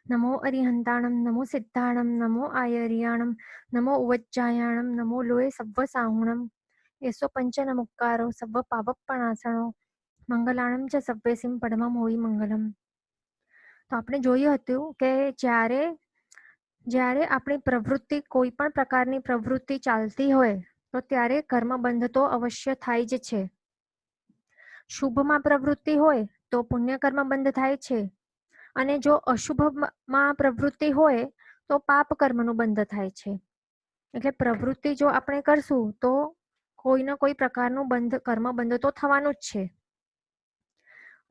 नमो अरिहंताणं नमो सिद्धाणं नमो आयर्याणं नमो उवज्जायाणं नमो लोये सव्वसाहुणं येसो पंचनमुक्कारो सव्व पापप्पणासणो મંગલાણમ ચ સવ્યસિમ પડમમ હોઈ મંગલમ. તો આપણે જોયું હતું કે જ્યારે જ્યારે આપણી પ્રવૃત્તિ કોઈ પણ પ્રકારની પ્રવૃત્તિ ચાલતી હોય તો ત્યારે કર્મબંધ તો અવશ્ય થાય જ છે. શુભમાં પ્રવૃત્તિ હોય તો પુણ્ય કર્મ બંધ થાય છે અને જો અશુભમાં પ્રવૃત્તિ હોય તો પાપ કર્મનું બંધ થાય છે. એટલે પ્રવૃત્તિ જો આપણે કરશું તો કોઈ ને કોઈ પ્રકારનું બંધ કર્મ બંધ તો થવાનું જ છે.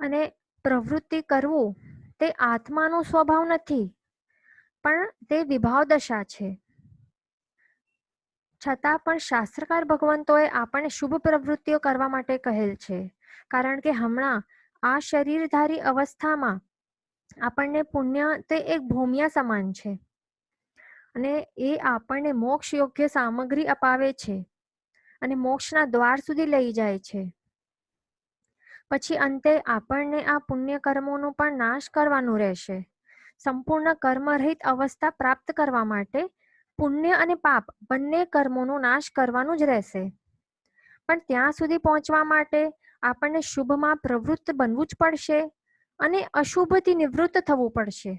અને પ્રવૃત્તિ કરવું તે આત્માનો સ્વભાવ નથી, પણ તે વિભાવ દશા છે. છતાં પણ શાસ્ત્રકાર ભગવંતોએ આપણને શુભ પ્રવૃત્તિઓ કરવા માટે કહેલ છે, કારણ કે હમણાં આ શરીરધારી અવસ્થામાં આપણને પુણ્ય તે એક ભૂમિયા સમાન છે અને એ આપણને મોક્ષ યોગ્ય સામગ્રી અપાવે છે અને મોક્ષના દ્વાર સુધી લઈ જાય છે. પછી અંતે આપણને આ પુણ્ય કર્મોનો પણ નાશ કરવાનું રહેશે. સંપૂર્ણ કર્મરહિત અવસ્થા પ્રાપ્ત કરવા માટે પુણ્ય અને પાપ બંને કર્મોનો નાશ કરવાનું જ રહેશે. પણ ત્યાં સુધી પહોંચવા માટે આપણને શુભમાં પ્રવૃત્ત બનવું જ પડશે અને અશુભથી નિવૃત્ત થવું પડશે.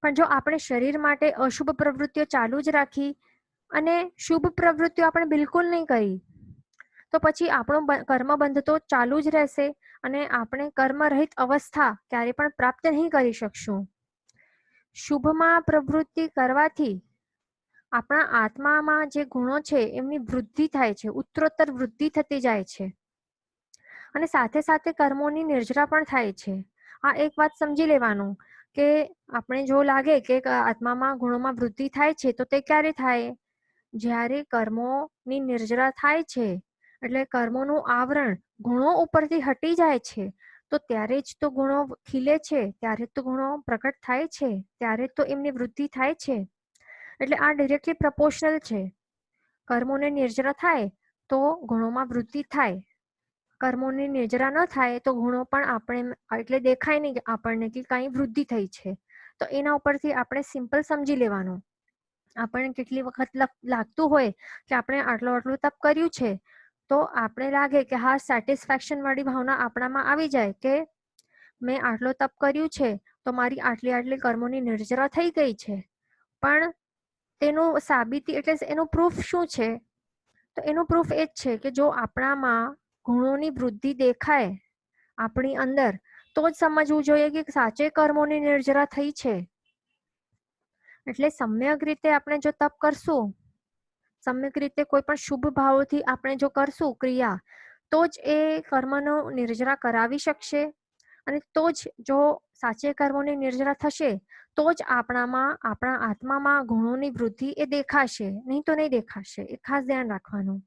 પણ જો આપણે શરીર માટે અશુભ પ્રવૃત્તિઓ ચાલુ જ રાખી અને શુભ પ્રવૃત્તિઓ આપણે બિલકુલ નહીં કરી તો પછી આપણો કર્મબંધ તો ચાલુ જ રહેશે અને આપણે કર્મરહિત અવસ્થા ક્યારે પણ પ્રાપ્ત નહીં કરી શકશું. શુભમાં પ્રવૃત્તિ કરવાથી આપણા આત્મામાં જે ગુણો છે એમની વૃદ્ધિ થાય છે, ઉત્તરોત્તર વૃદ્ધિ થતી જાય છે અને સાથે સાથે કર્મોની નિર્જરા પણ થાય છે. આ એક વાત સમજી લેવાનું કે આપણે જો લાગે કે આત્મામાં ગુણોમાં વૃદ્ધિ થાય છે તો તે ક્યારે થાય? જ્યારે કર્મોની નિર્જરા થાય છે, એટલે કર્મોનું આવરણ ગુણો ઉપરથી હટી જાય છે, તો ત્યારે જ તો ગુણો ખીલે છે, ત્યારે તો ગુણો પ્રકટ થાય છે, ત્યારે તો એમની વૃદ્ધિ થાય છે. એટલે આ ડિરેક્ટલી પ્રપોર્શનલ છે. કર્મોને નિર્જરા થાય તો ગુણોમાં વૃદ્ધિ થાય, કર્મોની નિર્જરા ન થાય તો ગુણો પણ આપણે એટલે દેખાય નહીં આપણને કે કઈ વૃદ્ધિ થઈ છે. તો એના ઉપરથી આપણે સિમ્પલ સમજી લેવાનું. આપણને કેટલી વખત લાગતું હોય કે આપણે આટલું તપ કર્યું છે તો આપણે લાગે કે હા સેટિસ્ફેક્શન વાળી ભાવના આપણામાં આવી જાય કે મેં આટલો તપ કર્યું છે તો મારી આટલી કર્મોની નિર્જરા થઈ ગઈ છે. પણ તેનું સાબિતી એટલે એનું પ્રૂફ શું છે? તો એનું પ્રૂફ એ જ છે કે જો આપણામાં ગુણોની વૃદ્ધિ દેખાય આપણી અંદર તો જ સમજવું જોઈએ કે સાચે કર્મોની નિર્જરા થઈ છે. એટલે સમ્યક રીતે આપણે જો તપ કરશું, સમ્યક રીતે કોઈ પણ શુભ ભાવોથી આપણે જો કરશું ક્રિયા, તો જ એ કર્મનો નિર્જરા કરાવી શકશે અને તો જ જો સાચે કર્મોની નિર્જરા થશે તો જ આપણા આત્મામાં ગુણોની વૃદ્ધિ એ દેખાશે, નહીં તો નહીં દેખાશે. એ ખાસ ધ્યાન રાખવાનું.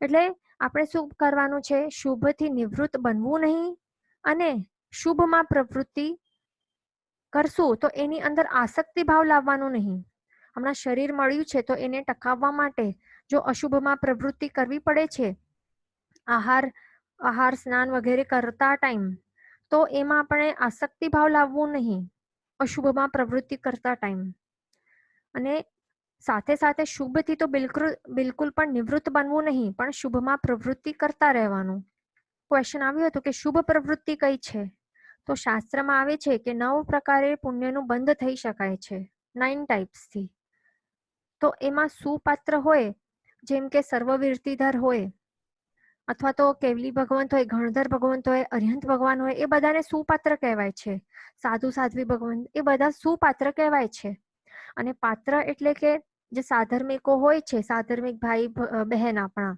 એટલે આપણે શું કરવાનું છે? શુભથી નિવૃત્ત બનવું નહીં અને શુભમાં પ્રવૃત્તિ કરશું તો એની અંદર આસક્તિ ભાવ લાવવાનો નહીં. હમણાં શરીર મળ્યું છે તો એને ટકાવવા માટે જો અશુભમાં પ્રવૃત્તિ કરવી પડે છે, આહાર સ્નાન વગેરે કરતા ટાઈમ, તો એમાં આપણે આસક્તિ ભાવ લાવવું નહીં અશુભમાં પ્રવૃત્તિ કરતા ટાઈમ. અને સાથે સાથે શુભથી તો બિલકુલ પણ નિવૃત્ત બનવું નહીં, પણ શુભમાં પ્રવૃત્તિ કરતા રહેવાનું. ક્વેશ્ચન આવ્યું હતું કે શુભ પ્રવૃત્તિ કઈ છે? તો શાસ્ત્રમાં આવે છે કે 9 પ્રકારે પુણ્યનું બંધ થઈ શકાય છે, 9 ટાઈપ્સથી. તો એમાં સુપાત્ર હોય, જેમ કે સર્વવીરતીધર હોય અથવા તો કેવલી ભગવંત હોય, ગણધર ભગવંત હોય, અરિહંત ભગવાન હોય, એ બધાને સુપાત્ર કહેવાય છે. સાધુ સાધ્વી ભગવંત એ બધા સુપાત્ર કહેવાય છે. અને પાત્ર એટલે કે જે સાધર્મિકો હોય છે, સાધર્મિક ભાઈ બહેન આપણા,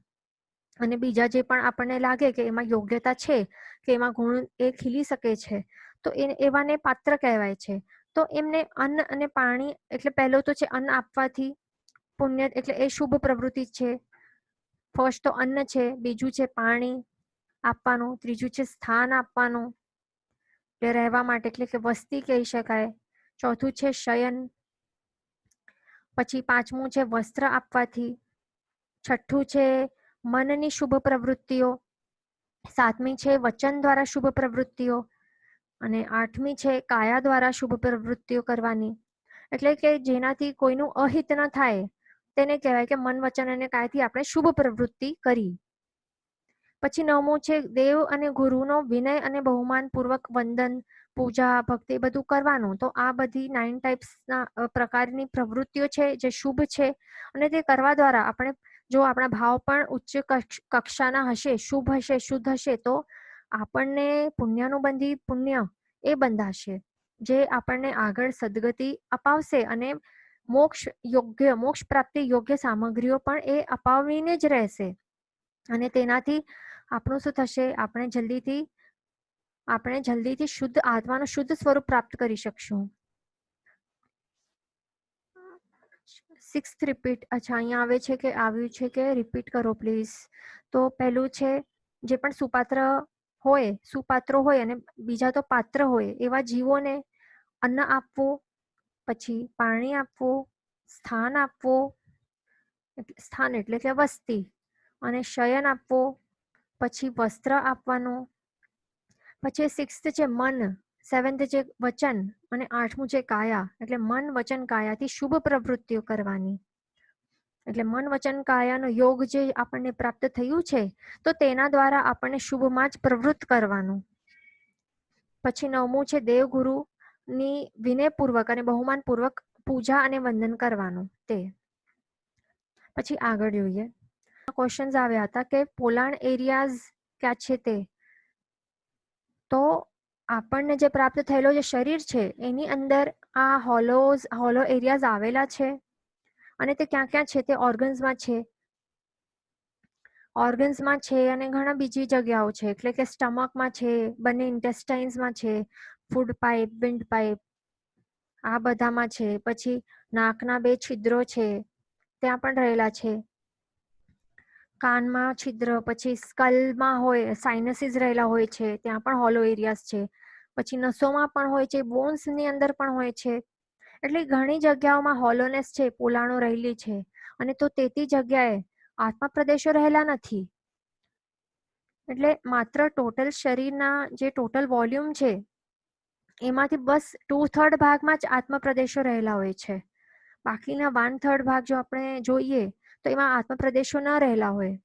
અને બીજા જે પણ આપણને લાગે કે એમાં યોગ્યતા છે કે એમાં ગુણ એ ખીલી શકે છે, તો એવાને પાત્ર કહેવાય છે. તો એમને અન્ન અને પાણી એટલે પહેલું તો છે અન્ન આપવાથી પુણ્ય, એટલે એ શુભ પ્રવૃત્તિ છે. ફર્સ્ટ તો અન્ન છે, બીજું છે પાણી આપવાનું, ત્રીજું છે સ્થાન આપવાનું એટલે રહેવા માટે, એટલે કે વસ્તી કહી શકાય. ચોથું છે શયન, પછી પાંચમું છે વસ્ત્ર આપવાથી, છઠ્ઠું છે મનની શુભ પ્રવૃત્તિઓ, સાતમી છે વચન દ્વારા શુભ પ્રવૃત્તિઓ, અને 8મી છે કાયા દ્વારા શુભ પ્રવૃત્તિઓ કરવાની, એટલે કે જેનાથી કોઈનું અહિત ન થાય તેને કહેવાય કે મન, વચન અને કાયથી આપણે શુભ પ્રવૃત્તિ કરી. પછી 9મું છે દેવ અને ગુરુનો વિનય અને બહુમાન પૂર્વક વંદન, પૂજા, ભક્તિ બધું કરવાનું. તો આ બધી 9 ટાઈપ્સના પ્રકારની પ્રવૃત્તિઓ છે જે શુભ છે અને તે કરવા દ્વારા આપણે જો આપણા ભાવ પણ ઉચ્ચ કક્ષાના હશે, શુભ હશે, શુદ્ધ હશે, તો આપણને પુણ્યાનુબંધી પુણ્ય એ બંધાશે જે આપણને આગળ સદગતિ અપાવશે અને મોક્ષ પ્રાપ્તિ યોગ્ય સામગ્રીઓ પણ એ અપાવીને જ રહેશે. અને તેનાથી આપણું શું થશે, આપણે જલ્દીથી શુદ્ધ આત્માનું શુદ્ધ સ્વરૂપ પ્રાપ્ત કરી શકશું. 6th repeat. અચ્છા, અહીંયા આવે છે કે આવ્યું છે કે રિપીટ કરો પ્લીઝ. તો પહેલું છે જે પણ સુપાત્રો હોય અને બીજા તો પાત્ર હોય એવા જીવોને અન્ન આપવું, પછી પાણી આપવું, સ્થાન આપવું, સ્થાન એટલે કે વસ્તી, અને શયન આપવું, પછી વસ્ત્ર આપવાનું, પછી 6th છે મન, 7th છે વચન અને 8મું છે કાયા, એટલે મન, વચન, કાયાથી શુભ પ્રવૃત્તિઓ કરવાની. એટલે મન, વચન, કાયાનો યોગ જે આપણને પ્રાપ્ત થયું છે તો તેના દ્વારા આપણને શુભમાં જ પ્રવૃત્ત કરવાનું. પછી 9મું છે દેવગુરુની વિનયપૂર્વક અને બહુમાનપૂર્વક પૂજા અને વંદન કરવાનું. તે પછી આગળ જોઈએ. ક્વેશ્ચન્સ આવ્યા હતા કે પોલાણ એરિયાઝ ક્યાં છે તે. તો આપણને જે પ્રાપ્ત થયેલો જે શરીર છે એની અંદર આ હોલો એરિયાઝ આવેલા છે અને તે ક્યાં ક્યાં છે તે ઓર્ગન્સમાં છે અને ઘણા બીજી જગ્યાઓ છે, એટલે કે સ્ટમકમાં છે, બંને ઇન્ટેસ્ટાઇન્સમાં છે, ફૂડ પાઇપ, વિન્ડ પાઇપ આ બધામાં છે. પછી નાકના 2 છિદ્રો છે ત્યાં પણ રહેલા છે, કાનમાં છિદ્ર, પછી સ્કલમાં હોય સાઇનસીસ રહેલા હોય છે ત્યાં પણ હોલો એરિયાઝ છે, પછી નસોમાં પણ હોય છે, બોન્સની અંદર પણ હોય છે. એટલે ઘણી જગ્યાઓમાં હોલોનેસ છે, પોલાણો રહેલી છે. અને તો તેતી જગ્યાએ આત્મા પ્રદેશો રહેલા નથી. એટલે માત્ર ટોટલ શરીરના જે ટોટલ વોલ્યુમ છે એમાંથી બસ 2/3 ભાગમાં જ આત્મા પ્રદેશો રહેલા હોય છે. બાકીના 1/3 ભાગ જો આપણે જોઈએ તો એમાં આત્મા પ્રદેશો ન રહેલા હોય.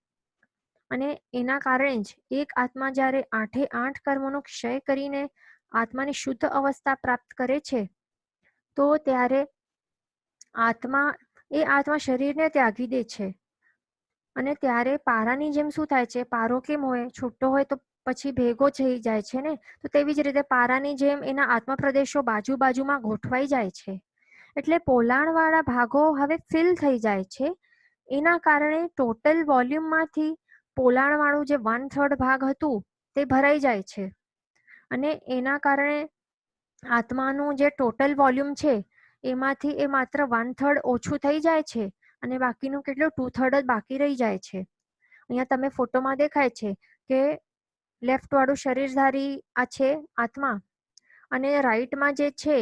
અને એના કારણે જ એક આત્મા જ્યારે 8 કર્મોનો ક્ષય કરીને આત્માની શુદ્ધ અવસ્થા પ્રાપ્ત કરે છે તો ત્યારે આત્મા શરીરને ત્યાગી દે છે. અને ત્યારે પારાની જેમ શું થાય છે, પારો કેમ હોય, છૂટો હોય તો પછી ભેગો થઈ જાય છે ને, તો તેવી જ રીતે પારાની જેમ એના આત્મા પ્રદેશો બાજુમાં ગોઠવાઈ જાય છે. એટલે પોલાણવાળા ભાગો હવે ફિલ થઈ જાય છે. એના કારણે ટોટલ વોલ્યુમમાંથી પોલાણવાળું જે 1/3 ભાગ હતું તે ભરાઈ જાય છે. અને એના કારણે આત્માનું જે ટોટલ વોલ્યુમ છે એમાંથી એ માત્ર 1/3 ઓછું થઈ જાય છે અને બાકીનું કેટલું 2/3 જ બાકી રહી જાય છે. અહીંયા તમે ફોટોમાં દેખાય છે કે લેફ્ટ વાળું શરીરધારી આ છે આત્મા, અને રાઈટમાં જે છે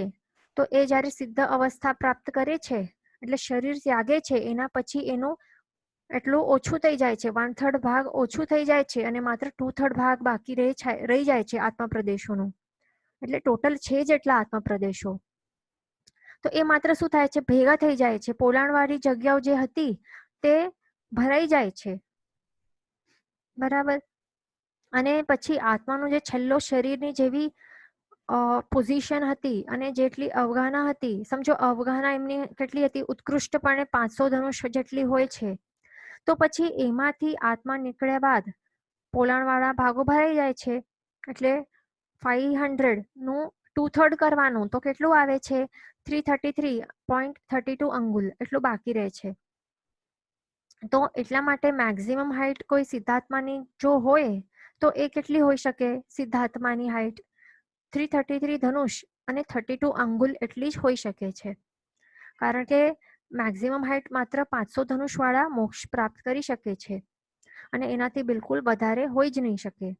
તો એ જ્યારે સિદ્ધ અવસ્થા પ્રાપ્ત કરે છે એટલે શરીર ત્યાગે છે એના પછી એનું એટલું ઓછું થઈ જાય છે, 1/3 ભાગ ઓછું થઈ જાય છે અને માત્ર 2/3 ભાગ બાકી રહી જાય છે આત્મા પ્રદેશોનું. એટલે ટોટલ છે જેટલા આત્મા પ્રદેશો તો એ માત્ર શું થાય છે, ભેગા થઈ જાય છે. પોલાણવાળી જગ્યાઓ જે હતી તે ભરાઈ જાય છે. બરાબર. અને પછી આત્માનું જે છેલ્લો શરીરની જેવી પોઝિશન હતી અને જેટલી અવગાહના હતી, સમજો અવગાહના એમની કેટલી હતી, ઉત્કૃષ્ટપણે 500 ધનુષ જેટલી હોય છે. તો પછી એમાંથી આત્મા નીકળ્યા બાદ પોલાણવાળા ભાગો ભરાઈ જાય છે. એટલે 500 નું 2/3 કરવાનું તો કેટલું આવે છે, 333.32 અંગુલ એટલું બાકી રહે છે. તો એટલા માટે મેક્સિમમ હાઈટ કોઈ સિદ્ધાત્માની જો હોય તો એ કેટલી હોઈ શકે, સિદ્ધાત્માની હાઈટ 333 ધનુષ અને 32 અંગુલ એટલી જ હોઈ શકે છે. કારણ કે મેક્સિમમ હાઈટ માત્ર 500 ધનુષવાળા મોક્ષ પ્રાપ્ત કરી શકે છે અને એનાથી બિલકુલ વધારે હોઈ જ નહીં શકે.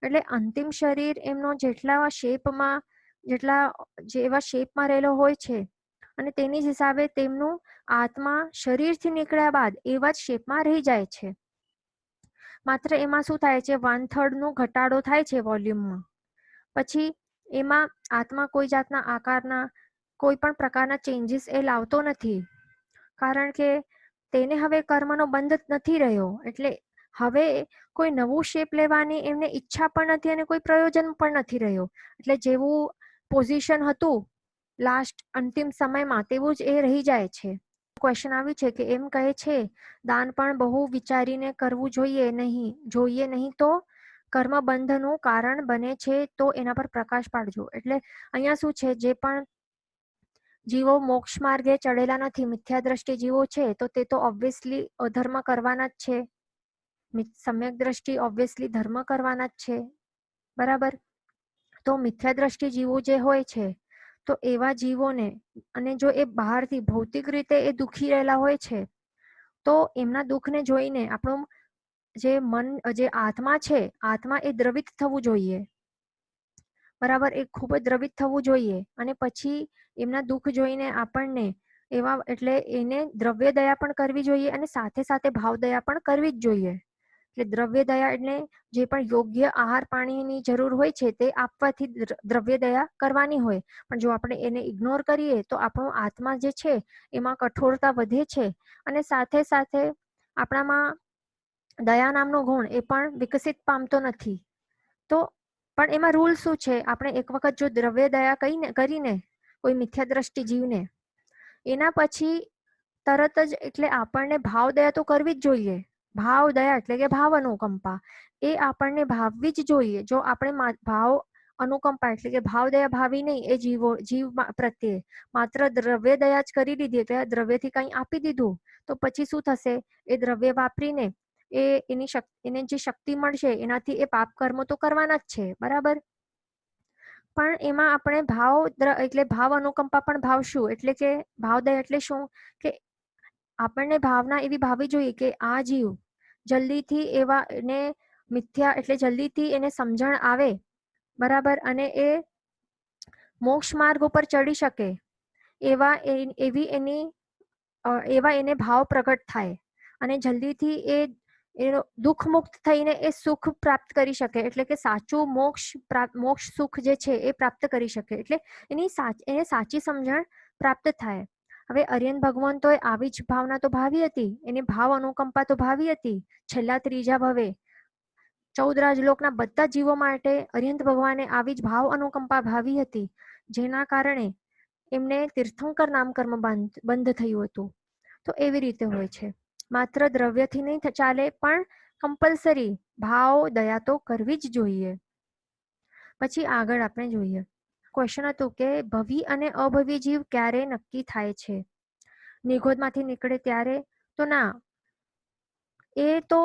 એટલે અંતિમ શરીર એમનો જેવા શેપમાં રહેલો હોય છે અને તેની જ હિસાબે તેમનું આત્મા શરીરથી નીકળ્યા બાદ એવા જ શેપમાં રહી જાય છે. માત્ર એમાં શું થાય છે, 1/3 નો ઘટાડો થાય છે વોલ્યુમમાં. પછી એમાં આત્મા કોઈ જાતના આકારના કોઈ પણ પ્રકારના ચેન્જીસ એ લાવતો નથી, કારણ કે તેને હવે કર્મનો બંધ નથી રહ્યો. એટલે હવે કોઈ નવું શેપ લેવાની એમને ઈચ્છા પણ નથી અને કોઈ પ્રયોજન પણ નથી રહ્યો. એટલે જેવું પોઝિશન હતું લાસ્ટ અંતિમ સમયમાં તેવું જ એ રહી જાય છે. ક્વેશ્ચન આવ્યું છે કે એમ કહે છે દાન પણ બહુ વિચારીને કરવું જોઈએ નહીં તો કર્મ બંધનું કારણ બને છે, તો એના પર પ્રકાશ પાડજો. એટલે અહીંયા શું છે, જે પણ જીવો મોક્ષ માર્ગે ચડેલા નથી, મિથ્યા દ્રષ્ટિ જીવો છે, તો તે તો ઓબ્વિયસલી અધર્મ કરવાના જ છે. સમ્યક દ્રષ્ટિ ઓબ્વિયસલી ધર્મ કરવાના જ છે, બરાબર. તો મિથ્યા દ્રષ્ટિ જીવો જે હોય છે, તો એવા જીવોને, અને જો એ બહારથી ભૌતિક રીતે એ દુઃખી રહેલા હોય છે, તો એમના દુઃખને જોઈને આપણું જે મન, જે આત્મા છે, આત્મા એ દ્રવિત થવું જોઈએ, બરાબર. એ ખૂબ જ દ્રવિત થવું જોઈએ. અને પછી એમના દુઃખ જોઈને આપણને એવા, એટલે એને દ્રવ્ય દયા પણ કરવી જોઈએ અને સાથે સાથે ભાવ દયા પણ કરવી જ જોઈએ. એટલે દ્રવ્ય દયા એટલે જે પણ યોગ્ય આહાર પાણીની જરૂર હોય છે તે આપવાથી દ્રવ્ય દયા કરવાની હોય. પણ જો આપણે એને ઇગ્નોર કરીએ તો આપણો આત્મા જે છે એમાં કઠોરતા વધે છે અને સાથે સાથે આપણામાં દયા નામનો ગુણ એ પણ વિકસિત પામતો નથી. તો પણ એમાં રૂલ શું છે, આપણે એક વખત જો દ્રવ્ય દયા કરીને કોઈ મિથ્યા દ્રષ્ટિ જીવને, એના પછી તરત જ, એટલે આપણને ભાવ દયા તો કરવી જ જોઈએ. ભાવ દયા એટલે કે ભાવ અનુકંપા એ આપણને ભાવવી જ જોઈએ. જો આપણે ભાવ અનુકંપા એટલે કે ભાવ દયા ભાવી નહીં, એ જીવ પ્રત્યે માત્ર દ્રવ્ય દયા જ કરી દીધી, એટલે દ્રવ્યથી કંઈ આપી દીધું, તો પછી શું થશે, એ દ્રવ્ય વાપરીને એને જે શક્તિ મળશે એનાથી એ પાપ કર્મો તો કરવાના જ છે, બરાબર. પણ એમાં આપણે એટલે ભાવ અનુકંપા પણ ભાવશું, એટલે કે ભાવદયા એટલે શું, કે આપણને ભાવના એવી ભાવવી જોઈએ કે આ જીવ જલ્દીથી એવા એને મિથ્યા, એટલે જલ્દીથી એને સમજણ આવે, બરાબર, અને એ મોક્ષ માર્ગ ઉપર ચડી શકે એવા એને ભાવ પ્રગટ થાય અને જલ્દીથી એ દુઃખ મુક્ત થઈને એ સુખ પ્રાપ્ત કરી શકે. એટલે કે સાચું મોક્ષ સુખ જે છે એ પ્રાપ્ત કરી શકે. એટલે એને સાચી સમજણ પ્રાપ્ત થાય. હવે અરિયન ભગવંતોએ આવી જ ભાવના તો ભાવી હતી, એને ભાવ અનુકંપા તો ભાવી હતી. છેલ્લા ત્રીજા ભવે 14 રાજલોકના બધા જીવો માટે અરિયંત ભગવાને આવી જ ભાવ અનુકંપા ભાવી હતી, જેના કારણે એમને તીર્થંકર નામ કર્મ બંધ થયું હતું. તો એવી રીતે હોય છે, માત્ર દ્રવ્યથી નહીં ચાલે, પણ કમ્પલસરી ભાવ દયા તો કરવી જ જોઈએ. પછી આગળ આપણે જોઈએ, ક્વેશ્ચન હતું કે ભવી અને અભવી જીવ ક્યારે નક્કી થાય છે? નિગોદમાંથી નીકળે ત્યારે? તો ના, એ તો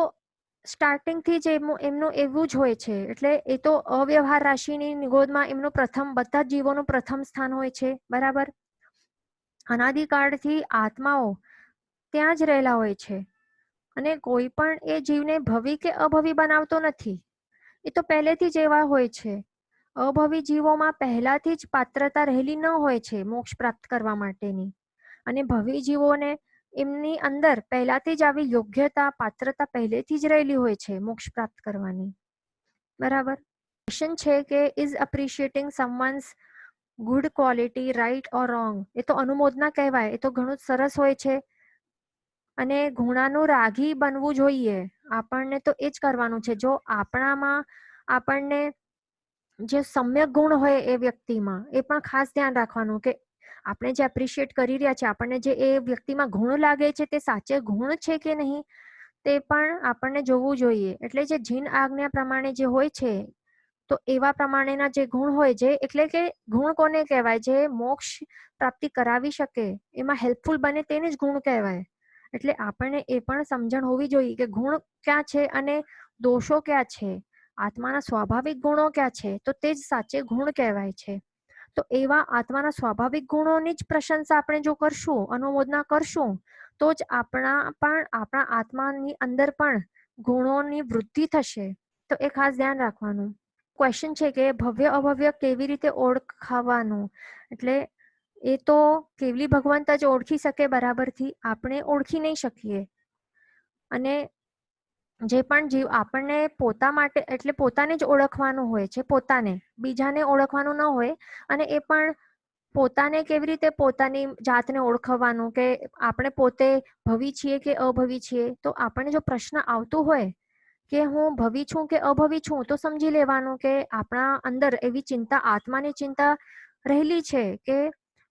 સ્ટાર્ટિંગથી જ એમનું એવું જ હોય છે. એટલે એ તો અવ્યવહાર રાશિની નિગોદમાં એમનું બધા જીવોનું પ્રથમ સ્થાન હોય છે, બરાબર. અનાદિકાળથી આત્માઓ ત્યાં જ રહેલા હોય છે અને કોઈ પણ એ જીવને ભવી કે અભવી બનાવતો નથી. એ તો પહેલેથી જ એવા હોય છે. અભવી જીવોમાં પહેલાથી જ પાત્રતા રહેલી ન હોય છે મોક્ષ પ્રાપ્ત કરવા માટેની, અને ભવી જીવોને એમની અંદર પહેલાથી જ આવી યોગ્યતા, પાત્રતા પહેલેથી જ રહેલી હોય છે મોક્ષ પ્રાપ્ત કરવાની, બરાબર. ક્વેશ્ચન છે કે is appreciating someone's good quality right or wrong? એ તો અનુમોદના કહેવાય, એ તો ઘણું સરસ હોય છે. અને ગુણાનું રાગી બનવું જોઈએ, આપણને તો એ જ કરવાનું છે. જો આપણામાં આપણને જે સમ્યક ગુણ હોય એ વ્યક્તિમાં, એ પણ ખાસ ધ્યાન રાખવાનું કે આપણે જે એપ્રિશિએટ કરી રહ્યા છે, આપણને જે એ વ્યક્તિમાં ગુણ લાગે છે તે સાચે ગુણ છે કે નહીં, તે પણ આપણને જોવું જોઈએ. એટલે જે જીન આજ્ઞા પ્રમાણે જે હોય છે, તો એવા પ્રમાણેના જે ગુણ હોય, જે એટલે કે ગુણ કોને કહેવાય, જે મોક્ષ પ્રાપ્તિ કરાવી શકે, એમાં હેલ્પફુલ બને, તેને જ ગુણ કહેવાય. એટલે આપણને એ પણ સમજણ હોવી જોઈએ કે ગુણ ક્યાં છે અને દોષો ક્યાં છે, આત્માના સ્વાભાવિક ગુણો ક્યાં છે, તો તે જ સાચે ગુણ કહેવાય છે. તો એવા આત્માના સ્વાભાવિક ગુણોની જ પ્રશંસા આપણે જો કરશું, અનુમોદના કરશું, તો જ આપણા આત્માની અંદર પણ ગુણોની વૃદ્ધિ થશે. તો એ ખાસ ધ્યાન રાખવાનું. ક્વેશ્ચન છે કે ભવ્ય અભવ્ય કેવી રીતે ઓળખાવાનું? એટલે એ તો કેવલી ભગવંત જ ઓળખી શકે બરાબરથી, આપણે ઓળખી નહીં શકીએ. અને જે પણ જીવ આપણને પોતા માટે એટલે પોતાને જ ઓળખવાનું હોય છે, પોતાને, બીજાને ઓળખવાનું ન હોય. અને એ પણ પોતાને કેવી રીતે પોતાની જાતને ઓળખવાનું કે આપણે પોતે ભવી છીએ કે અભવી છીએ. તો આપણને જો પ્રશ્ન આવતો હોય કે હું ભવી છું કે અભવી છું, તો સમજી લેવાનું કે આપણા અંદર એવી ચિંતા, આત્માની ચિંતા રહેલી છે કે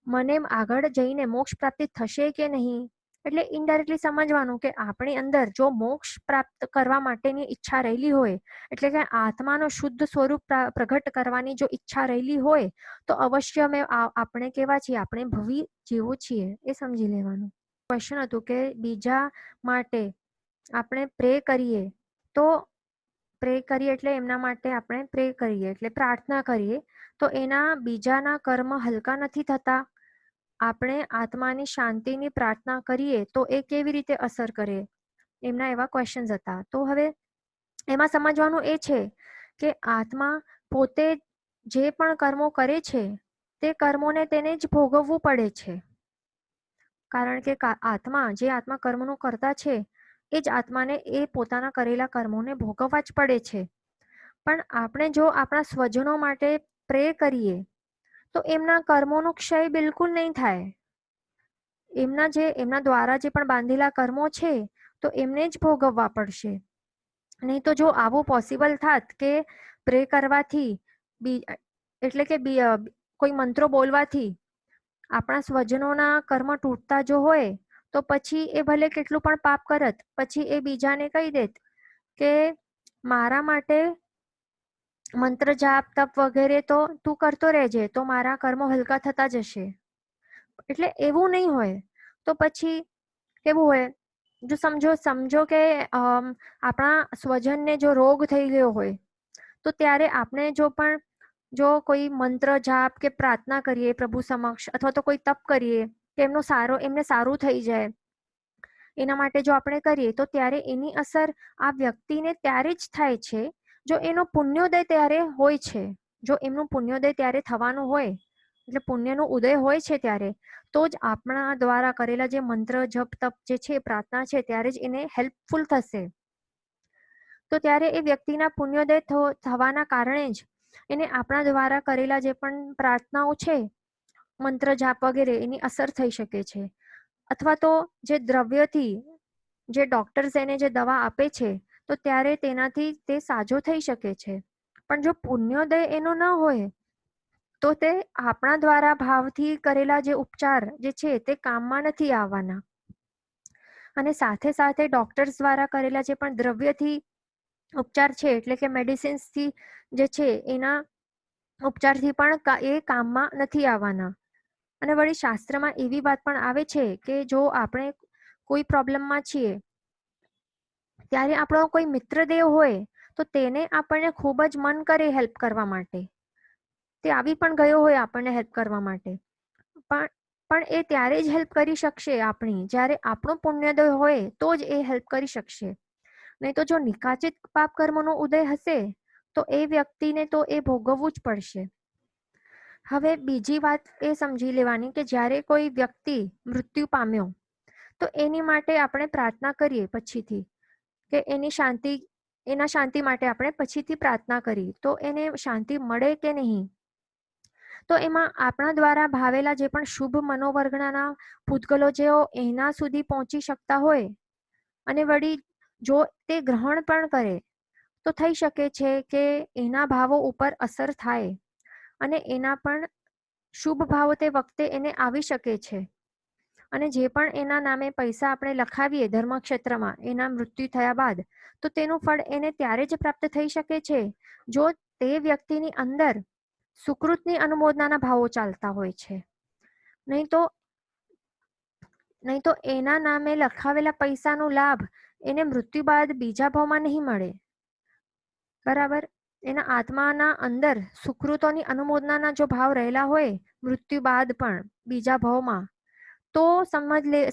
મને આગળ જઈને મોક્ષ પ્રાપ્તિ થશે કે નહીં. એટલે ઇનડાયરેક્ટલી સમજવાનું કે આપણી અંદર જો મોક્ષ પ્રાપ્ત કરવા માટેની ઈચ્છા રહેલી હોય, એટલે કે આત્માનો શુદ્ધ સ્વરૂપ પ્રગટ કરવાની જો ઈચ્છા રહેલી હોય, તો અવશ્ય આપણે કેવા છીએ, આપણે ભવી જીવો છીએ, એ સમજી લેવાનું. ક્વેશ્ચન હતું કે બીજા માટે આપણે પ્રે કરીએ તો પ્રે કરીએ એટલે એમના માટે આપણે પ્રે કરીએ એટલે પ્રાર્થના કરીએ, તો એના બીજાના કર્મ હલકા નથી થતા. આપણે આત્માની શાંતિની પ્રાર્થના કરીએ તો એ કેવી રીતે અસર કરે, એમના એવા ક્વેશ્ચન્સ હતા. તો હવે એમાં સમજવાનું એ છે કે આત્મા પોતે જે પણ કર્મો કરે છે તે કર્મોને તેને જ ભોગવવું પડે છે. કારણ કે આત્મા કર્મનું કરતા છે એ જ આત્માને એ પોતાના કરેલા કર્મોને ભોગવવા જ પડે છે. પણ આપણે જો આપણા સ્વજનો માટે પ્રે કરીએ તો એમના કર્મોનો ક્ષય બિલકુલ નહીં થાય. એમના દ્વારા જે પણ બાંધેલા કર્મો છે તો એમને જ ભોગવવા પડશે. નહીં તો જો આવું પોસિબલ થાત કે પ્રે કરવાથી એટલે કે કોઈ મંત્રો બોલવાથી આપણા સ્વજનોના કર્મ તૂટતા જો હોય, તો પછી એ ભલે કેટલું પણ પાપ કરત, પછી એ બીજાને કહી દેત કે મારા માટે મંત્ર જાપ તપ વગેરે તો તું કરતો રહેજે, તો મારા કર્મો હલકા થતા જશે. એટલે એવું નહીં હોય. તો પછી કેવું હોય, જો સમજો કે આપણા સ્વજનને જો રોગ થઈ ગયો હોય, તો ત્યારે આપણે જો કોઈ મંત્ર જાપ કે પ્રાર્થના કરીએ પ્રભુ સમક્ષ, અથવા તો કોઈ તપ કરીએ કે એમને સારું થઈ જાય, એના માટે જો આપણે કરીએ તો ત્યારે એની અસર આ વ્યક્તિને ત્યારે જ થાય છે જો એનો પુણ્યોદય ત્યારે હોય છે. જો એમનું પુણ્યોદય ત્યારે થવાનું હોય, એટલે પુણ્યનો ઉદય હોય છે ત્યારે, તો જ આપણા દ્વારા કરેલા જે મંત્ર જપ તપ જે છે, પ્રાર્થના છે, ત્યારે જ એને હેલ્પફુલ થશે. તો ત્યારે એ વ્યક્તિના પુણ્યોદય થવાના કારણે જ એને આપણા દ્વારા કરેલા જે પણ પ્રાર્થનાઓ છે, મંત્ર જાપ વગેરે, એની અસર થઈ શકે છે. અથવા તો જે દ્રવ્યથી જે ડોક્ટર્સ એને જે દવા આપે છે, તો ત્યારે તેનાથી તે સાજો થઈ શકે છે. પણ જો પુણ્યોદય એનો ન હોય, તો તે આપણા દ્વારા ભાવથી કરેલા જે ઉપચાર જે છે તે કામમાં નથી આવવાના. અને સાથે સાથે ડોક્ટર્સ દ્વારા કરેલા જે પણ દ્રવ્યથી ઉપચાર છે, એટલે કે મેડિસિન્સથી જે છે એના ઉપચારથી પણ એ કામમાં નથી આવવાના. અને વળી શાસ્ત્રમાં એવી વાત પણ આવે છે કે જો આપણે કોઈ પ્રોબ્લેમમાં છીએ, ત્યારે આપણો કોઈ મિત્રદેવ હોય તો તેને આપણને ખૂબ જ મન કરે હેલ્પ કરવા માટે, તે આવી પણ ગયો હોય આપણને હેલ્પ કરવા માટે, પણ એ ત્યારે જ હેલ્પ કરી શકશે આપણી, જ્યારે આપણો પુણ્યોદય હોય તો જ એ હેલ્પ કરી શકશે. નહીં તો જો નિકાચિત પાપ કર્મનો ઉદય હશે તો એ વ્યક્તિને તો એ ભોગવવું જ પડશે. હવે બીજી વાત એ સમજી લેવાની કે જ્યારે કોઈ વ્યક્તિ મૃત્યુ પામ્યો, તો એની માટે આપણે પ્રાર્થના કરીએ પછીથી કે એના શાંતિ માટે આપણે પછીથી પ્રાર્થના કરી, તો એને શાંતિ મળે કે નહીં. તો એમાં આપણા દ્વારા ભાવેલા જે પણ શુભ મનોવર્ગના પૂતગલો જેઓ એના સુધી પહોંચી શકતા હોય, અને વળી જો તે ગ્રહણ પણ કરે, તો થઈ શકે છે કે એના ભાવો ઉપર અસર થાય અને એના પણ શુભ ભાવો તે વખતે એને આવી શકે છે. અને જે પણ એના નામે પૈસા આપણે લખાવીએ ધર્મક્ષેત્રમાં એના મૃત્યુ થયા બાદ, તો તેનું ફળ એને ત્યારે જ પ્રાપ્ત થઈ શકે છે જો તે વ્યક્તિની અંદર સુકૃતની અનુમોદનાના ભાવો ચાલતા હોય છે. નહીં તો એના નામે લખાવેલા પૈસાનો લાભ એને મૃત્યુ બાદ બીજા ભાવમાં નહીં મળે. બરાબર. એના આત્માના અંદર સુકૃતોની અનુમોદનાના જો ભાવ રહેલા હોય મૃત્યુ બાદ પણ બીજા ભાવમાં, તો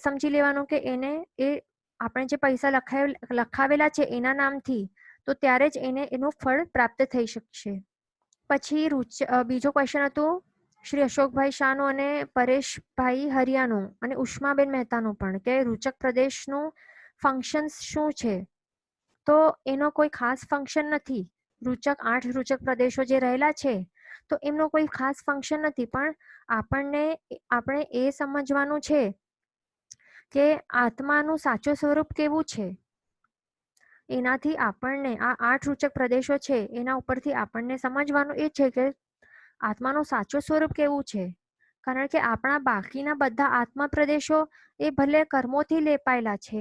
સમજી લેવાનું કે એને એ આપણે જે પૈસા લખાવેલા છે એના નામથી, તો ત્યારે જ એને એનું ફળ પ્રાપ્ત થઈ શકશે. પછી બીજો ક્વેશ્ચન હતું શ્રી અશોકભાઈ શાહનું અને પરેશભાઈ હરિયાનું અને ઉષ્માબેન મહેતાનું પણ, કે રૂચક પ્રદેશનું ફંક્શન્સ શું છે. તો એનો કોઈ ખાસ ફંક્શન નથી. રૂચક 8 રૂચક પ્રદેશો જે રહેલા છે તો એમનો કોઈ ખાસ ફંક્શન નથી, પણ આપણે એ સમજવાનું છે કે આત્માનું સાચું સ્વરૂપ કેવું છે. એનાથી આપણને આ 8 રૂચક પ્રદેશો છે એના ઉપરથી આપણને સમજવાનું એ છે કે આત્માનું સાચું સ્વરૂપ કેવું છે. કારણ કે આપણા બાકીના બધા આત્મા પ્રદેશો એ ભલે કર્મોથી લેપાયેલા છે,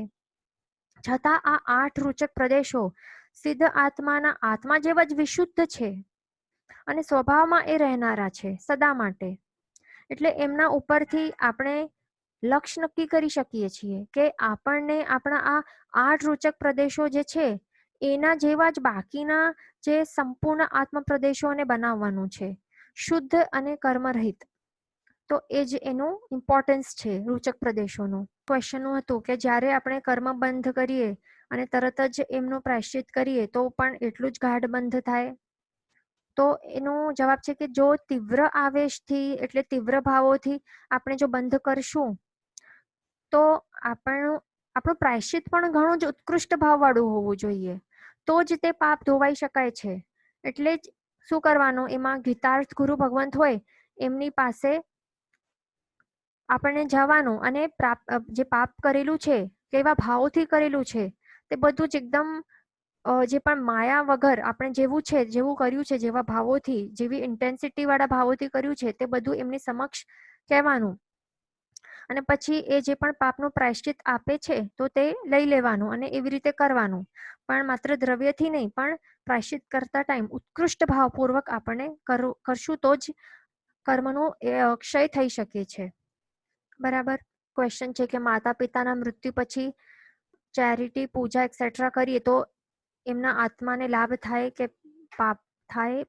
છતાં આ 8 રૂચક પ્રદેશો સિદ્ધ આત્માના આત્મા જેવા જ વિશુદ્ધ છે અને સ્વભાવમાં એ રહેનારા છે સદા માટે. એટલે એમના ઉપરથી આપણે લક્ષ્ય નક્કી કરી શકીએ છીએ કે આપણને આપણા આ 8 રૂચક પ્રદેશો જે છે એના જેવા જ બાકીના જે સંપૂર્ણ આત્મ પ્રદેશોને બનાવવાનું છે, શુદ્ધ અને કર્મરહિત. તો એ જ એનું ઇમ્પોર્ટન્સ છે રૂચક પ્રદેશોનું. ક્વેશ્ચન હતું કે જ્યારે આપણે કર્મ બંધ કરીએ અને તરત જ એમનું પ્રાયશ્ચિત કરીએ તો પણ એટલું જ ગાઢ બંધ થાય. તો એનો જવાબ છે કે જો તીવ્ર આવેશથી એટલે તીવ્ર ભાવોથી આપણે જો બંધ કરશું તો આપણું પ્રાયશ્ચિત પણ ઘણું જ ઉત્કૃષ્ટ ભાવવાળું હોવું જોઈએ, તો જ તે પાપ ધોવાઈ શકાય છે. એટલે જ શું કરવાનું, એમાં ગીતાર્થ ગુરુ ભગવંત હોય એમની પાસે આપણને જવાનું અને જે પાપ કરેલું છે કેવા ભાવોથી કરેલું છે તે બધું જ એકદમ જે પણ માયા વગર આપણે જેવું કર્યું છે, જેવા ભાવોથી, જેવી ઇન્ટેન્સિટી વાળા ભાવોથી કર્યું છે તે બધું એમની સમક્ષ કહેવાનું. અને પછી એ જે પણ પાપનું પ્રાયશ્ચિત આપે છે તો તે લઈ લેવાનું અને એવી રીતે કરવાનું. પણ માત્ર દ્રવ્યથી નહીં, પણ પ્રાયશ્ચિત કરતા ટાઈમ ઉત્કૃષ્ટ ભાવપૂર્વક આપણે કરશું તો જ કર્મનો ક્ષય થઈ શકે છે. બરાબર. ક્વેશ્ચન છે કે માતા પિતાના મૃત્યુ પછી ચેરિટી, પૂજા એક્સેટ્રા કરીએ તો એમના આત્માને લાભ થાય કે પાપ થાય?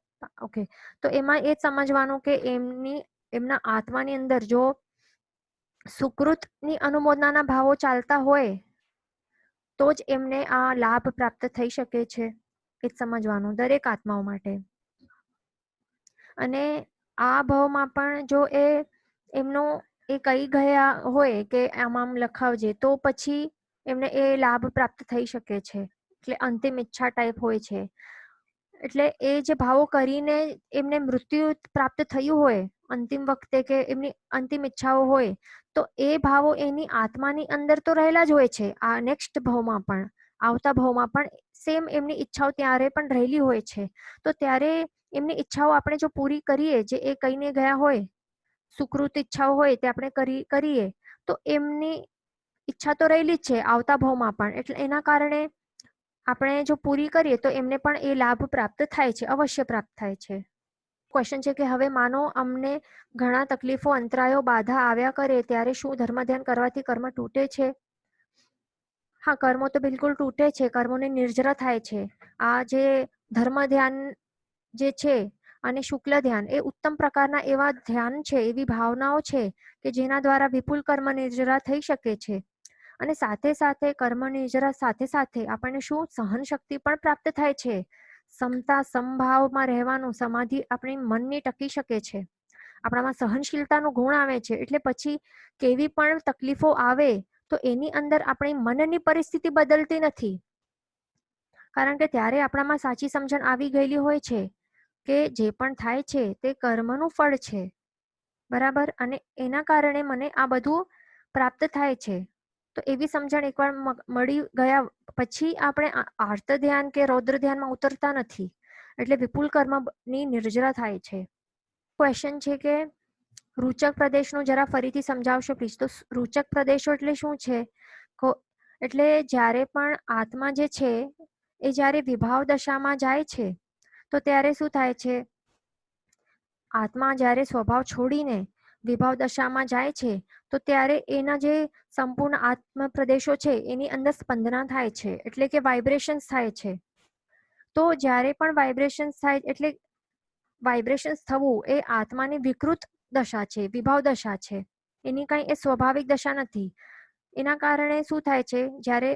ઓકે, તો એમાં એ સમજવાનું કે એમના આત્માની અંદર જો સુકૃતની અનુમોદનાના ભાવો ચાલતા હોય તો જ એમને આ લાભ પ્રાપ્ત થઈ શકે છે. એ જ સમજવાનું દરેક આત્માઓ માટે. અને આ ભાવમાં પણ જો એમનો એ કહી ગયા હોય કે આમ લખાવજે તો પછી એમને એ લાભ પ્રાપ્ત થઈ શકે છે. એટલે અંતિમ ઈચ્છા ટાઈપ હોય છે. એટલે એ જે ભાવો કરીને એમને મૃત્યુ પ્રાપ્ત થયું હોય અંતિમ વખતે, કે એમની અંતિમ ઈચ્છાઓ હોય, તો એ ભાવો એની આત્માની અંદર તો રહેલા જ હોય છે. આ નેક્સ્ટ ભાવમાં પણ, આવતા ભાવમાં પણ સેમ એમની ઈચ્છાઓ ત્યારે પણ રહેલી હોય છે. તો ત્યારે એમની ઈચ્છાઓ આપણે જો પૂરી કરીએ, જે એ કહીને ગયા હોય, સુકૃત ઈચ્છાઓ હોય તે આપણે કરીએ તો એમની ઈચ્છા તો રહેલી જ છે આવતા ભાવમાં પણ. એટલે એના કારણે આપણે જો પૂરી કરીએ તો એમને પણ એ લાભ પ્રાપ્ત થાય છે, અવશ્ય પ્રાપ્ત થાય છે. ક્વેશ્ચન છે કે હવે માનો અમને ઘણા તકલીફો, અંતરાયો, બાધા આવ્યા કરે ત્યારે શું ધર્મ ધ્યાન કરવાથી કર્મ તૂટે છે? હા, કર્મો તો બિલકુલ તૂટે છે, કર્મોની નિર્જરા થાય છે. આ જે ધર્મ ધ્યાન જે છે અને શુક્લ ધ્યાન એ ઉત્તમ પ્રકારના એવા ધ્યાન છે, એવી ભાવનાઓ છે કે જેના દ્વારા વિપુલ કર્મ નિર્જરા થઈ શકે છે. અને સાથે સાથે કર્મ નિર્જરા સાથે સાથે આપણને શું સહન શક્તિ પણ પ્રાપ્ત થાય છે. સમતા સમભાવમાં રહેવાનું, સમાધિ આપણી મનની ટકી શકે છે. આપણામાં સહનશીલતાનો ગુણ આવે છે. એટલે પછી કેવી પણ તકલીફો આવે તો એની અંદર આપણી મનની પરિસ્થિતિ બદલતી નથી, કારણ કે ત્યારે આપણામાં સાચી સમજણ આવી ગયેલી હોય છે કે જે પણ થાય છે તે કર્મનું ફળ છે. બરાબર. અને એના કારણે મને આ બધું પ્રાપ્ત થાય છે. તો એવી સમજણ એકવાર મળી ગયા પછી આપણે આર્ત ધ્યાન કે રૌદ્ર ધ્યાનમાં ઉતરતા નથી. એટલે વિપુલ કર્મની નિર્જરા થાય છે. ક્વેશ્ચન છે કે રૂચક પ્રદેશનું જરા ફરીથી સમજાવશો પ્લીઝ. તો રૂચક પ્રદેશો એટલે શું છે? એટલે જ્યારે પણ આત્મા જે છે એ જ્યારે વિભાવ દશામાં જાય છે તો ત્યારે શું થાય છે? આત્મા જ્યારે સ્વભાવ છોડીને વિભાવ દશામાં જાય છે તો ત્યારે એના જે સંપૂર્ણ આત્મ પ્રદેશો છે એની અંદર સ્પંદના થાય છે, એટલે કે વાઇબ્રેશન્સ થાય છે. તો જ્યારે પણ વાઇબ્રેશન્સ થાય એટલે વાઇબ્રેશન્સ થવું એ આત્માની વિકૃત દશા છે, વિભાવ દશા છે. એની કઈ એ સ્વાભાવિક દશા નથી. એના કારણે શું થાય છે? જ્યારે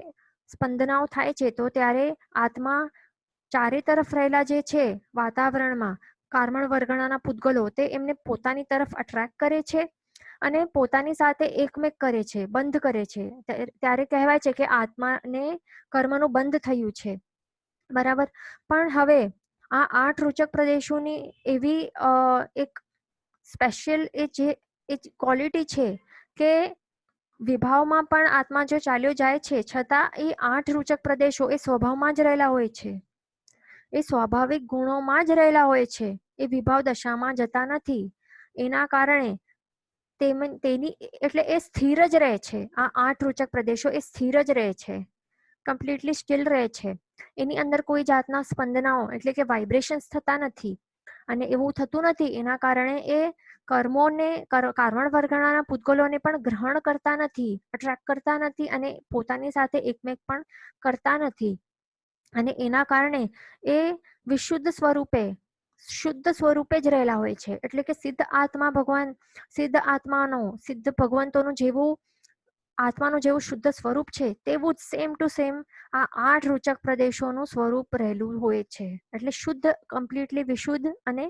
સ્પંદનાઓ થાય છે તો ત્યારે આત્મા ચારે તરફ રહેલા જે છે વાતાવરણમાં કાર્મણ વર્ગણાના પૂતગલો તે એમને પોતાની તરફ અટ્રેક્ટ કરે છે અને પોતાની સાથે એકમેક કરે છે, બંધ કરે છે. ત્યારે કહેવાય છે કે આત્માને કર્મનું બંધ થયું છે. બરાબર. પણ હવે આ 8 રૂચક પ્રદેશોની એવી એક સ્પેશિયલ એ ક્વોલિટી છે કે વિભાવમાં પણ આત્મા જો ચાલ્યો જાય છે છતાં એ 8 રૂચક પ્રદેશો એ સ્વભાવમાં જ રહેલા હોય છે, એ સ્વાભાવિક ગુણોમાં જ રહેલા હોય છે, એ વિભાવ દશામાં જતા નથી. એના કારણે તેની એટલે એ સ્થિર જ રહે છે. આ 8 રૂચક પ્રદેશો એ સ્થિર જ રહે છે, કમ્પ્લીટલી સ્ટીલ રહે છે. એની અંદર કોઈ જાતના સ્પંદનાઓ એટલે કે વાઇબ્રેશન્સ થતા નથી. અને એવું થતું નથી એના કારણે એ કર્મોને કારવણ વર્ગણાના પૂતગલોને પણ ગ્રહણ કરતા નથી, અટ્રેક્ટ કરતા નથી અને પોતાની સાથે એકમેક પણ કરતા નથી. અને એના કારણે એ વિશુદ્ધ સ્વરૂપે શુદ્ધ સ્વરૂપે જ રહેલા હોય છે. એટલે કે સિદ્ધ આત્મા ભગવાન, સિદ્ધ આત્માનો, સિદ્ધ ભગવંતોનું જેવું આત્માનું જેવું શુદ્ધ સ્વરૂપ છે તેવું જ સેમ ટુ સેમ આ 8 રૂચક પ્રદેશોનું સ્વરૂપ રહેલું હોય છે. એટલે શુદ્ધ, કમ્પ્લીટલી વિશુદ્ધ અને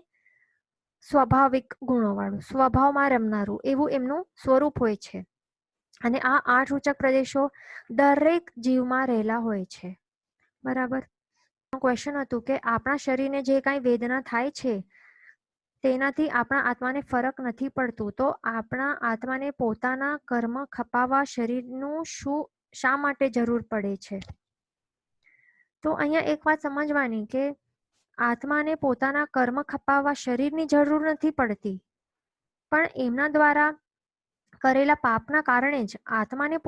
સ્વાભાવિક ગુણોવાળું, સ્વભાવમાં રમનારું એવું એમનું સ્વરૂપ હોય છે. અને આ 8 રૂચક પ્રદેશો દરેક જીવમાં રહેલા હોય છે. બરાબર. ક્વેશ્ચન હતું કે આપણા શરીરને જે કાંઈ વેદના થાય છે તેનાથી આપણા આત્માને ફરક નથી પડતું, તો આપણા આત્માને પોતાના કર્મ ખપાવવા શરીરનું શા માટે જરૂર પડે છે? તો અહીંયા એક વાત સમજવાની કે આત્માને પોતાના કર્મ ખપાવવા શરીરની જરૂર નથી પડતી, પણ એમના દ્વારા કરેલા પાપના કારણે જ આત્માને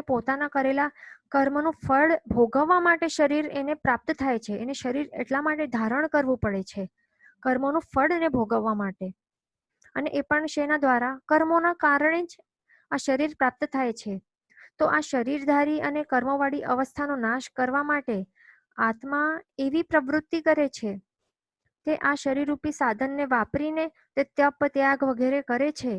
પોતાના કરેલા કર્મનું ફળ ભોગવવા માટે શરીર એને પ્રાપ્ત થાય છે. એને શરીર એટલા માટે ધારણ કરવું પડે છે, કર્મોનું ફળ એને ભોગવવા માટે. અને એ પણ શેના દ્વારા? કર્મોના કારણે જ આ શરીર પ્રાપ્ત થાય છે. તો આ શરીરધારી અને કર્મવાળી અવસ્થાનો નાશ કરવા માટે આત્મા એવી પ્રવૃત્તિ કરે છે કે આ શરીરરૂપી સાધનને વાપરીને તે તપ, ત્યાગ વગેરે કરે છે,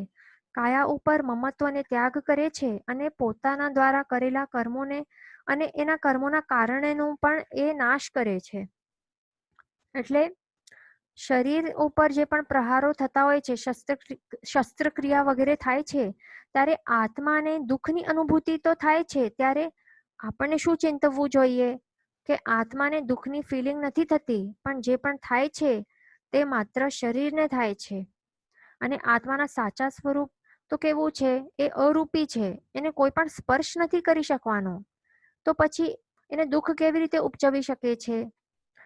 કાયા ઉપર મમત્વને ત્યાગ કરે છે અને પોતાના દ્વારા કરેલા કર્મોને અને એના કર્મોના કારણેનું પણ એ નાશ કરે છે. એટલે શરીર ઉપર જે પણ પ્રહારો થતા હોય છે, શસ્ત્રક્રિયા વગેરે થાય છે, ત્યારે આત્માને દુઃખની અનુભૂતિ તો થાય છે. ત્યારે આપણને શું ચિંતવવું જોઈએ કે આત્માને દુઃખની ફિલિંગ નથી થતી, પણ જે પણ થાય છે તે માત્ર શરીરને થાય છે. અને આત્માના સાચા સ્વરૂપ તો કેવું છે? એ અરૂપી છે, એને કોઈ પણ સ્પર્શ નથી કરી શકવાનો. તો પછી એને દુઃખ કેવી રીતે ઉપજવી શકે છે?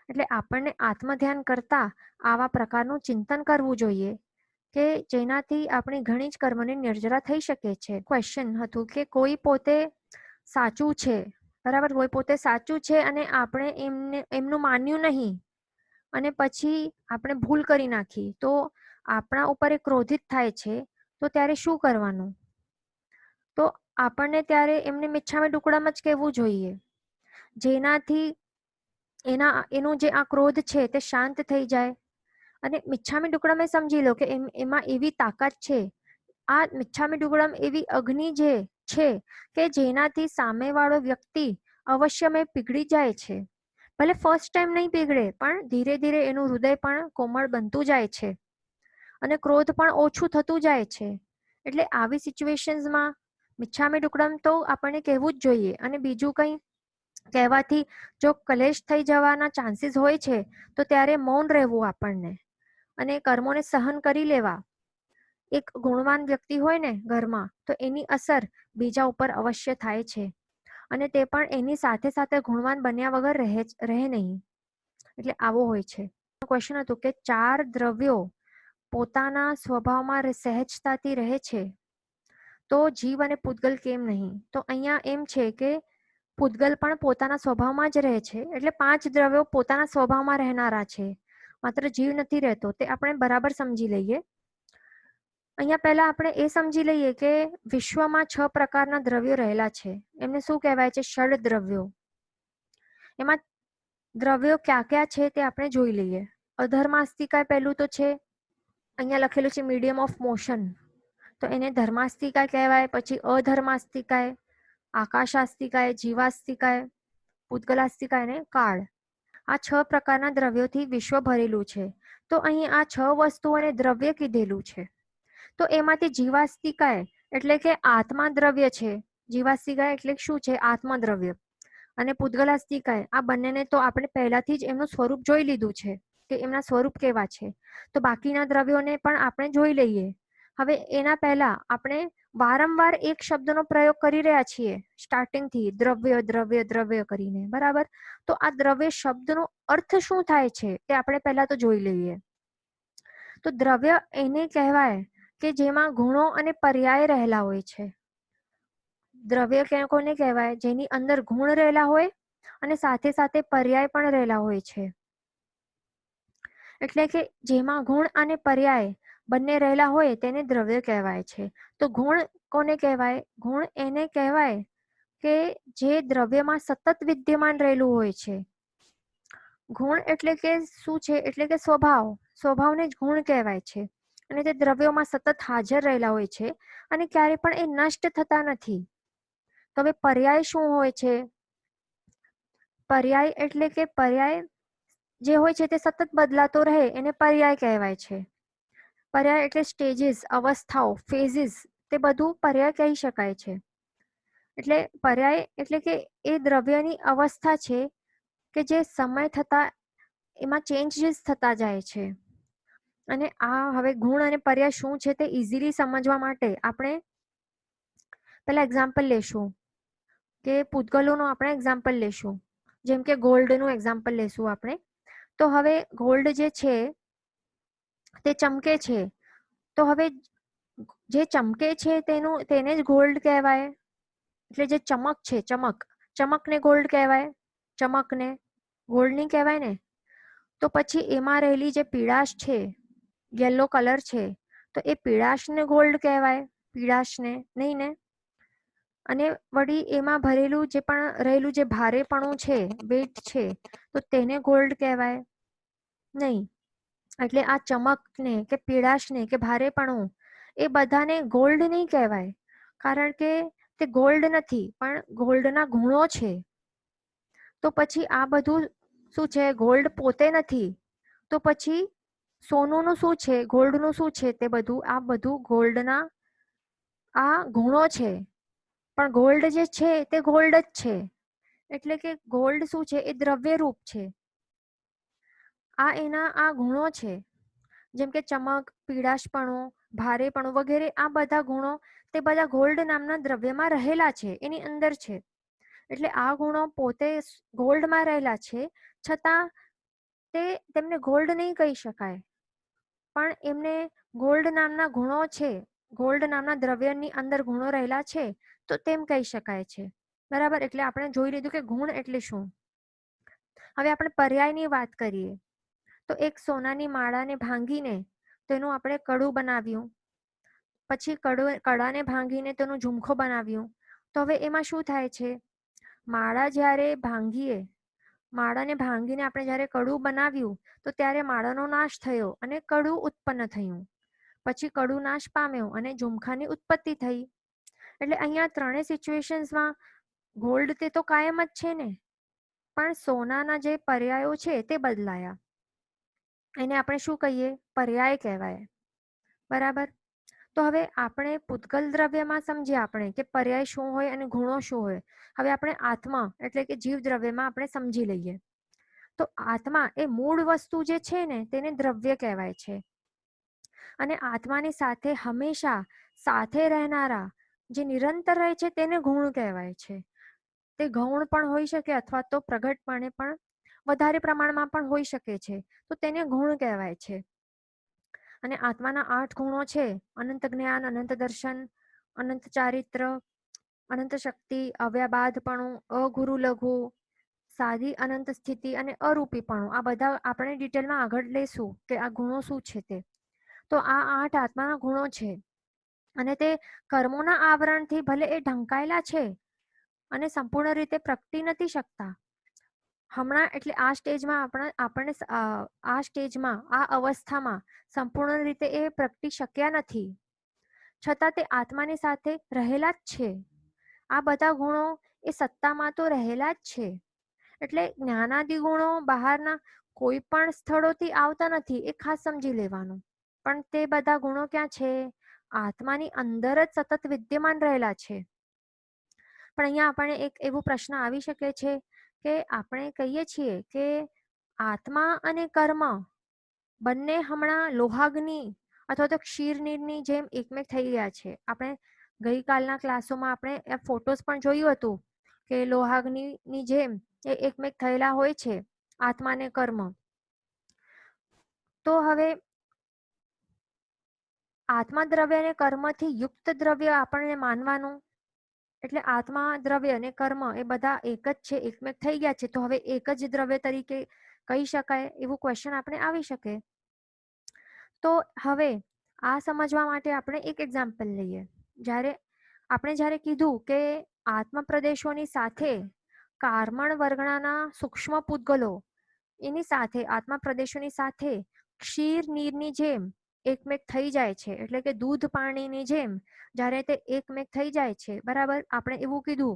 એટલે આપણને આત્મધ્યાન કરતા આવા પ્રકારનું ચિંતન કરવું જોઈએ કે જેનાથી આપણી ઘણી જ કર્મની નિર્જરા થઈ શકે છે. ક્વેશ્ચન હતું કે કોઈ પોતે સાચું છે, બરાબર, કોઈ પોતે સાચું છે અને આપણે એમનું માન્યું નહીં અને પછી આપણે ભૂલ કરી નાખી, તો આપણા ઉપર એ ક્રોધિત થાય છે, તો ત્યારે શું કરવાનું? તો આપણને ત્યારે એમને મિચ્છામી ડુક્કડમ જ કહેવું જોઈએ, જેનાથી એનું જે આ ક્રોધ છે તે શાંત થઈ જાય. અને મિચ્છામી ડુક્કડમ સમજી લો કે એમાં એવી તાકાત છે, આ મિચ્છામી ડુક્કડમ એવી અગ્નિ જે છે કે જેનાથી સામેવાળો વ્યક્તિ અવશ્યમય પીગળી જાય છે. ભલે ફર્સ્ટ ટાઈમ નહીં પીગળે, પણ ધીરે ધીરે એનું હૃદય પણ કોમળ બનતું જાય છે અને ક્રોધ પણ ઓછું થતું જાય છે. એટલે આવી સિચ્યુએશન્સમાં મિચ્છામી ડુક્કડમ તો આપણને કહેવું જ જોઈએ. અને બીજું કંઈ કહેવાથી જો કલેશ થઈ જવાના ચાન્સીસ હોય છે તો ત્યારે મૌન રહેવું આપણને અને કર્મોને સહન કરી લેવા. એક ગુણવાન વ્યક્તિ હોય ને ઘરમાં, તો એની અસર બીજા ઉપર અવશ્ય થાય છે અને તે પણ એની સાથે સાથે ગુણવાન બન્યા વગર રહે નહીં. એટલે આવો હોય છે. ક્વેશ્ચન હતું કે 4 દ્રવ્યો પોતાના સ્વભાવમાં સહેજતાથી રહે છે, તો જીવ અને પૂતગલ કેમ નહીં? તો અહીંયા એમ છે કે પૂતગલ પણ પોતાના સ્વભાવમાં જ રહે છે. એટલે 5 દ્રવ્યો પોતાના સ્વભાવમાં રહેનારા છે, માત્ર જીવ નથી રહેતો. તે આપણે બરાબર સમજી લઈએ. અહીંયા પહેલા આપણે એ સમજી લઈએ કે વિશ્વમાં 6 પ્રકારના દ્રવ્યો રહેલા છે. એમને શું કહેવાય છે? ષડ દ્રવ્યો. એમાં દ્રવ્યો ક્યાં ક્યાં છે તે આપણે જોઈ લઈએ. અધર્માસ્તિકાય પહેલું તો છે, અહીંયા લખેલું છે મીડિયમ ઓફ મોશન, તો એને ધર્માસ્તિકાય કહેવાય. પછી અધર્માસ્તિકાય, આકાશાસ્તિકાય, જીવાસ્તિકાય, પૂતગલાસ્તિકાય અને કાળ. આ 6 પ્રકારના દ્રવ્યોથી વિશ્વ ભરેલું છે. તો અહીં આ 6 વસ્તુઓને દ્રવ્ય કીધેલું છે. તો એમાંથી જીવાસ્તિકાય એટલે કે આત્મા દ્રવ્ય છે. જીવાસ્તિકાય એટલે શું છે? આત્મદ્રવ્ય. અને પૂતગલાસ્તિકાય આ બંનેને તો આપણે પહેલાથી જ એમનું સ્વરૂપ જોઈ લીધું છે કે એમના સ્વરૂપ કેવા છે. તો બાકીના દ્રવ્યોને પણ આપણે જોઈ લઈએ. હવે એના પહેલા આપણે વારંવાર એક શબ્દનો પ્રયોગ કરી રહ્યા છીએ સ્ટાર્ટિંગથી, દ્રવ્ય દ્રવ્ય દ્રવ્ય કરીને, બરાબર. તો આ દ્રવ્ય શબ્દનો અર્થ શું થાય છે તે આપણે પહેલા તો જોઈ લઈએ. તો દ્રવ્ય એને કહેવાય કે જેમાં ગુણો અને પર્યાય રહેલા હોય છે. દ્રવ્ય કોને કહેવાય? જેની અંદર ગુણ રહેલા હોય અને સાથે સાથે પર્યાય પણ રહેલા હોય છે. એટલે કે જેમાં ગુણ અને પર્યાય બંને રહેલા હોય તેને દ્રવ્ય કહેવાય છે. તો ગુણ કોને કહેવાય? ગુણ એને કહેવાય કે જે દ્રવ્યમાં સતત વિદ્યમાન રહેલું હોય છે. ગુણ એટલે કે શું છે? એટલે કે સ્વભાવને જ ગુણ કહેવાય છે. અને તે દ્રવ્યોમાં સતત હાજર રહેલા હોય છે અને ક્યારે પણ એ નષ્ટ થતા નથી. તો હવે પર્યાય શું હોય છે? પર્યાય એટલે કે પર્યાય જે હોય છે તે સતત બદલાતો રહે એને પર્યાય કહેવાય છે. પર્યાય એટલે સ્ટેજીસ, અવસ્થાઓ, ફેઝિસ, તે બધું પર્યાય કહી શકાય છે. એટલે પર્યાય એટલે કે એ દ્રવ્યની અવસ્થા છે કે જે સમય થતા એમાં ચેન્જીસ થતા જાય છે. અને આ હવે ગુણ અને પર્યાય શું છે તે ઇઝીલી સમજવા માટે આપણે પહેલા એક્ઝામ્પલ લેશું કે પૂતગલોનું આપણે એક્ઝામ્પલ લેશું. જેમ કે ગોલ્ડનું એક્ઝામ્પલ લેશું આપણે. તો હવે ગોલ્ડ જે છે તે ચમકે છે. તો હવે જે ચમકે છે તેને જ ગોલ્ડ કહેવાય. એટલે જે ચમક છે, ચમકને ગોલ્ડ કહેવાય. ચમકને ગોલ્ડ નહીં કહેવાય ને. તો પછી એમાં રહેલી જે પીળાશ છે, યલો કલર છે, તો એ પીળાશને ગોલ્ડ કહેવાય. પીળાશને નહીં ને. અને વળી એમાં ભરેલું જે પણ રહેલું જે ભારેપણું છે, વેટ છે, તો તેને ગોલ્ડ કહેવાય નહીં. એટલે આ ચમકને કે પીળાશને કે ભારેપણું એ બધાને ગોલ્ડ નહીં કહેવાય. કારણ કે તે ગોલ્ડ નથી પણ ગોલ્ડના ગુણો છે. તો પછી આ બધું શું છે? ગોલ્ડ પોતે નથી. તો પછી સોનુનું શું છે? ગોલ્ડનું શું છે? તે બધું આ બધું ગોલ્ડના આ ગુણો છે. પણ ગોલ્ડ જે છે તે ગોલ્ડ જ છે. એટલે કે ગોલ્ડ શું છે? એ દ્રવ્ય રૂપ છે. આ એના આ ગુણો છે. જેમ કે ચમક, પીળાશપણું, ભારેપણું વગેરે આ બધા ગુણો તે બધા ગોલ્ડ નામના દ્રવ્યમાં રહેલા છે, એની અંદર છે. એટલે આ ગુણો પોતે ગોલ્ડમાં રહેલા છે, છતાં તેમને ગોલ્ડ નહીં કહી શકાય. પણ એમને ગોલ્ડ નામના ગુણો છે, ગોલ્ડ નામના દ્રવ્યની અંદર ગુણો રહેલા છે, તો તેમ કહી શકાય છે. બરાબર. એટલે આપણે જોઈ લીધું કે ગુણ એટલે શું. હવે આપણે પર્યાયની વાત કરીએ. તો એક સોનાની માળાને ભાંગીને તેનું આપણે કડું બનાવ્યું. પછી કડાને ભાંગીને તેનું ઝુમખો બનાવ્યું. તો હવે એમાં શું થાય છે? માળાને ભાંગીને આપણે જ્યારે કડું બનાવ્યું તો ત્યારે માળાનો નાશ થયો અને કડું ઉત્પન્ન થયું. પછી કડું નાશ પામ્યું અને ઝુમખાની ઉત્પત્તિ થઈ. એટલે અહીંયા ત્રણેય સિચ્યુએશન્સમાં ગોલ્ડ તે તો કાયમ જ છે ને, પણ સોનાના જે પર્યાયો છે તે બદલાયા. એને આપણે શું કહીએ? પર્યાય કહેવાય. બરાબર. તો હવે આપણે પૂતગલ દ્રવ્યમાં સમજ્યા આપણે કે પર્યાય શું હોય અને ગુણો શું હોય. હવે આપણે આત્મા એટલે કે જીવ દ્રવ્યમાં આપણે સમજી લઈએ. તો આત્મા એ મૂળ વસ્તુ જે છે ને તેને દ્રવ્ય કહેવાય છે. અને આત્માની સાથે હંમેશા સાથે રહેનારા જે નિરંતર રહે છે તેને ગુણ કહેવાય છે. તે ગૌણ પણ હોઈ શકે અથવા તો પ્રગટપણે પણ વધારે પ્રમાણમાં પણ હોઈ શકે છે. તો તેને ગુણ કહેવાય છે. અને આત્માના 8 ગુણો છે: અનંત જ્ઞાન, અનંત દર્શન, અનંત ચારિત્ર, અનંત શક્તિ, અવ્યાબાધપણું, અગુરુ લઘુ, સાદી અનંત સ્થિતિ અને અરૂપીપણું. આ બધા આપણે ડિટેલમાં આગળ લેશું કે આ ગુણો શું છે તે. તો આ 8 આત્માના ગુણો છે અને તે કર્મોના આવરણથી ભલે એ ઢંકાયેલા છે અને સંપૂર્ણ રીતે પ્રગટી નથી શકતા. હમણાં એટલે આ સ્ટેજમાં આ અવસ્થામાં સંપૂર્ણ રીતે એ પ્રગટી શક્યા નથી, છતાં તે આત્માની સાથે રહેલા જ છે. આ બધા ગુણો એ સત્તામાં તો રહેલા જ છે. એટલે જ્ઞાનાદિ ગુણો બહારના કોઈ પણ સ્થળોથી આવતા નથી, એ ખાસ સમજી લેવાનું. પણ તે બધા ગુણો ક્યાં છે? આત્માની અંદર જ સતત વિદ્યમાન રહેલા છે. પણ અહીંયા આપણને એક એવો પ્રશ્ન આવી શકે છે કે આપણે કહીએ છીએ કે આત્મા અને કર્મ બંને હમણાં લોહાગ્નિ અથવા તો ક્ષીરનીરની જેમ એકમેક થઈ ગયા છે. આપણે ગઈકાલના ક્લાસોમાં આપણે ફોટોસ પણ જોયું હતું કે લોહાગ્નિની જેમ એ એકમેક થયેલા હોય છે આત્મા અને કર્મ. તો હવે આત્મા દ્રવ્ય અને કર્મથી યુક્ત દ્રવ્ય આપણને માનવાનું, એટલે આત્મા દ્રવ્ય અને કર્મ એ બધા એક જ છે, એકમેક થઈ ગયા છે, તો હવે એક જ દ્રવ્ય તરીકે કહી શકાય એવું ક્વેશ્ચન આપણે આવી શકે. તો હવે આ સમજવા માટે આપણે એક એક્ઝામ્પલ લઈએ. જ્યારે કીધું કે આત્મ પ્રદેશોની સાથે કાર્મણ વર્ગણાના સૂક્ષ્મ પૂતગલો એની સાથે આત્મા પ્રદેશોની સાથે ક્ષીર નીરની જેમ એકમેક થઈ જાય છે, એટલે કે દૂધ પાણીની જેમ જ્યારે તે એકમેક થઈ જાય છે, બરાબર, આપણે એવું કીધું.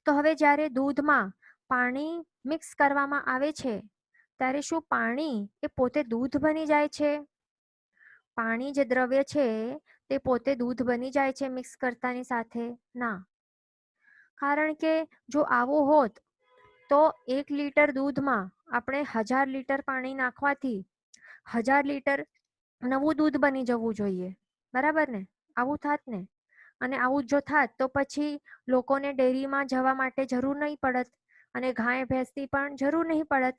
તો હવે જ્યારે દૂધમાં પાણી મિક્સ કરવામાં આવે છે ત્યારે શું પાણી એ પોતે દૂધ બની જાય છે? પાણી જે દ્રવ્ય છે તે પોતે દૂધ બની જાય છે મિક્સ કરતાની સાથે? ના. કારણ કે જો આવું હોત તો 1 લીટર દૂધમાં આપણે 1000 લીટર પાણી નાખવાથી 1000 લીટર નવું દૂધ બની જવું જોઈએ, બરાબર ને? આવું થાત ને? અને આવું જો થાત તો પછી લોકોને ડેરીમાં જવા માટે જરૂર નહીં પડત અને ગાય ભેંસની પણ જરૂર નહીં પડત.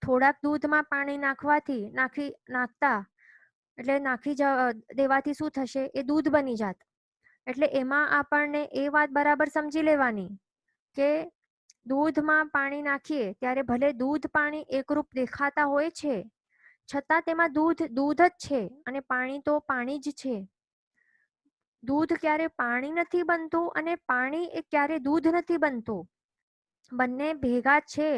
થોડાક દૂધમાં પાણી નાખતા એટલે નાખી દેવાથી શું થશે? એ દૂધ બની જાત. એટલે એમાં આપણને એ વાત બરાબર સમજી લેવાની કે દૂધમાં પાણી નાખીએ ત્યારે ભલે દૂધ પાણી એકરૂપ દેખાતા હોય છે છતાં તેમાં દૂધ જ છે અને પાણી તો પાણી જ છે. દૂધ ક્યારે પાણી નથી બનતું અને પાણી એ ક્યારે દૂધ નથી બનતું. બંને ભેગા છે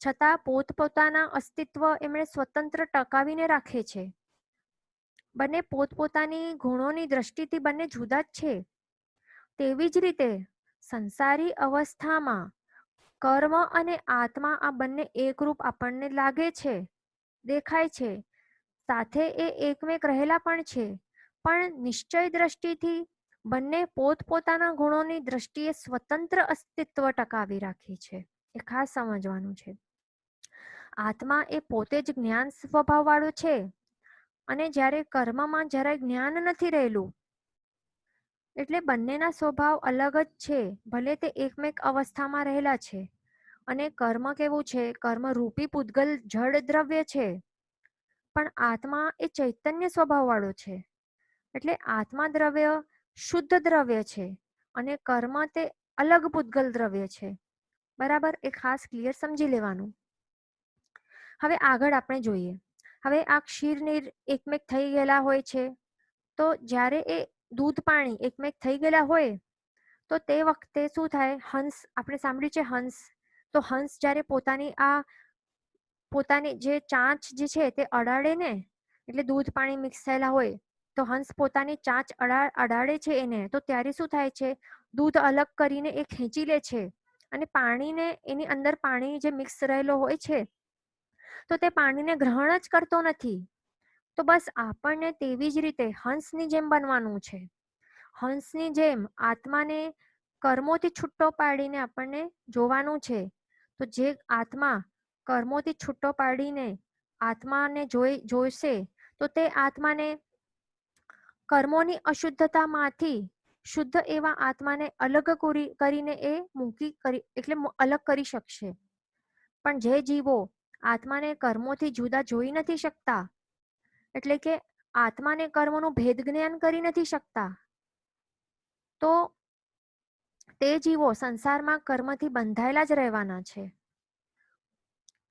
છતાં પોતપોતાના અસ્તિત્વ એમણે સ્વતંત્ર ટકાવીને રાખે છે. બંને પોતપોતાની ગુણોની દ્રષ્ટિથી બંને જુદા જ છે. તેવી જ રીતે સંસારી અવસ્થામાં કર્મ અને આત્મા આ બંને એકરૂપ આપણને લાગે છે, દેખાય છે, સાથે એ એકમેક રહેલા પણ છે, પણ નિશ્ચય દ્રષ્ટિથી બંને પોતપોતાના ગુણોની દ્રષ્ટિએ સ્વતંત્ર અસ્તિત્વ ટકાવી રાખે છે. એ ખાસ સમજવાનું છે. આત્મા એ પોતે જ જ્ઞાન સ્વભાવ વાળો છે અને જ્યારે કર્મમાં જરાય જ્ઞાન નથી રહેલું, એટલે બંનેના સ્વભાવ અલગ જ છે, ભલે તે એકમેક અવસ્થામાં રહેલા છે. અને કર્મ કેવું છે? કર્મ રૂપી પૂતગલ જળ દ્રવ્ય છે, પણ આત્મા એ ચૈતન્ય સ્વભાવ વાળો છે. એટલે આત્મા દ્રવ્ય શુદ્ધ દ્રવ્ય છે અને કર્મ તે અલગ પૂતગલ દ્રવ્ય છે, બરાબર? એ ખાસ ક્લિયર સમજી લેવાનું. હવે આગળ આપણે જોઈએ. હવે આ ક્ષીરનીર એકમેક થઈ ગયેલા હોય છે, તો જ્યારે એ દૂધ પાણી એકમેક થઈ ગયેલા હોય તો તે વખતે શું થાય? હંસ, આપણે સાંભળ્યું છે હંસ. તો હંસ જ્યારે પોતાની જે ચાંચ જે છે તે અડાડે ને, એટલે દૂધ પાણી મિક્સ થયેલા હોય તો હંસ પોતાની ચાંચ અડાડે છે એને, તો ત્યારે શું થાય છે? દૂધ અલગ કરીને એ ખેંચી લે છે અને પાણીને, એની અંદર પાણી જે મિક્સ રહેલો હોય છે તો તે પાણીને ગ્રહણ જ કરતો નથી. તો બસ આપણને તેવી જ રીતે હંસની જેમ બનવાનું છે. હંસની જેમ આત્માને કર્મોથી છૂટો પાડીને આપણને જોવાનું છે. તો જે આત્મા કર્મોથી છૂટો પાડીને આત્માને જોઈશે તો તે આત્માને કર્મોની અશુદ્ધતામાંથી શુદ્ધ એવા આત્માને અલગ કરીને અલગ કરી શકશે. પણ જે જીવો આત્માને કર્મોથી જુદા જોઈ નથી શકતા, એટલે કે આત્માને કર્મનું ભેદ જ્ઞાન કરી નથી શકતા, તો તે જીવો સંસારમાં કર્મથી બંધાયેલા જ રહેવાના છે.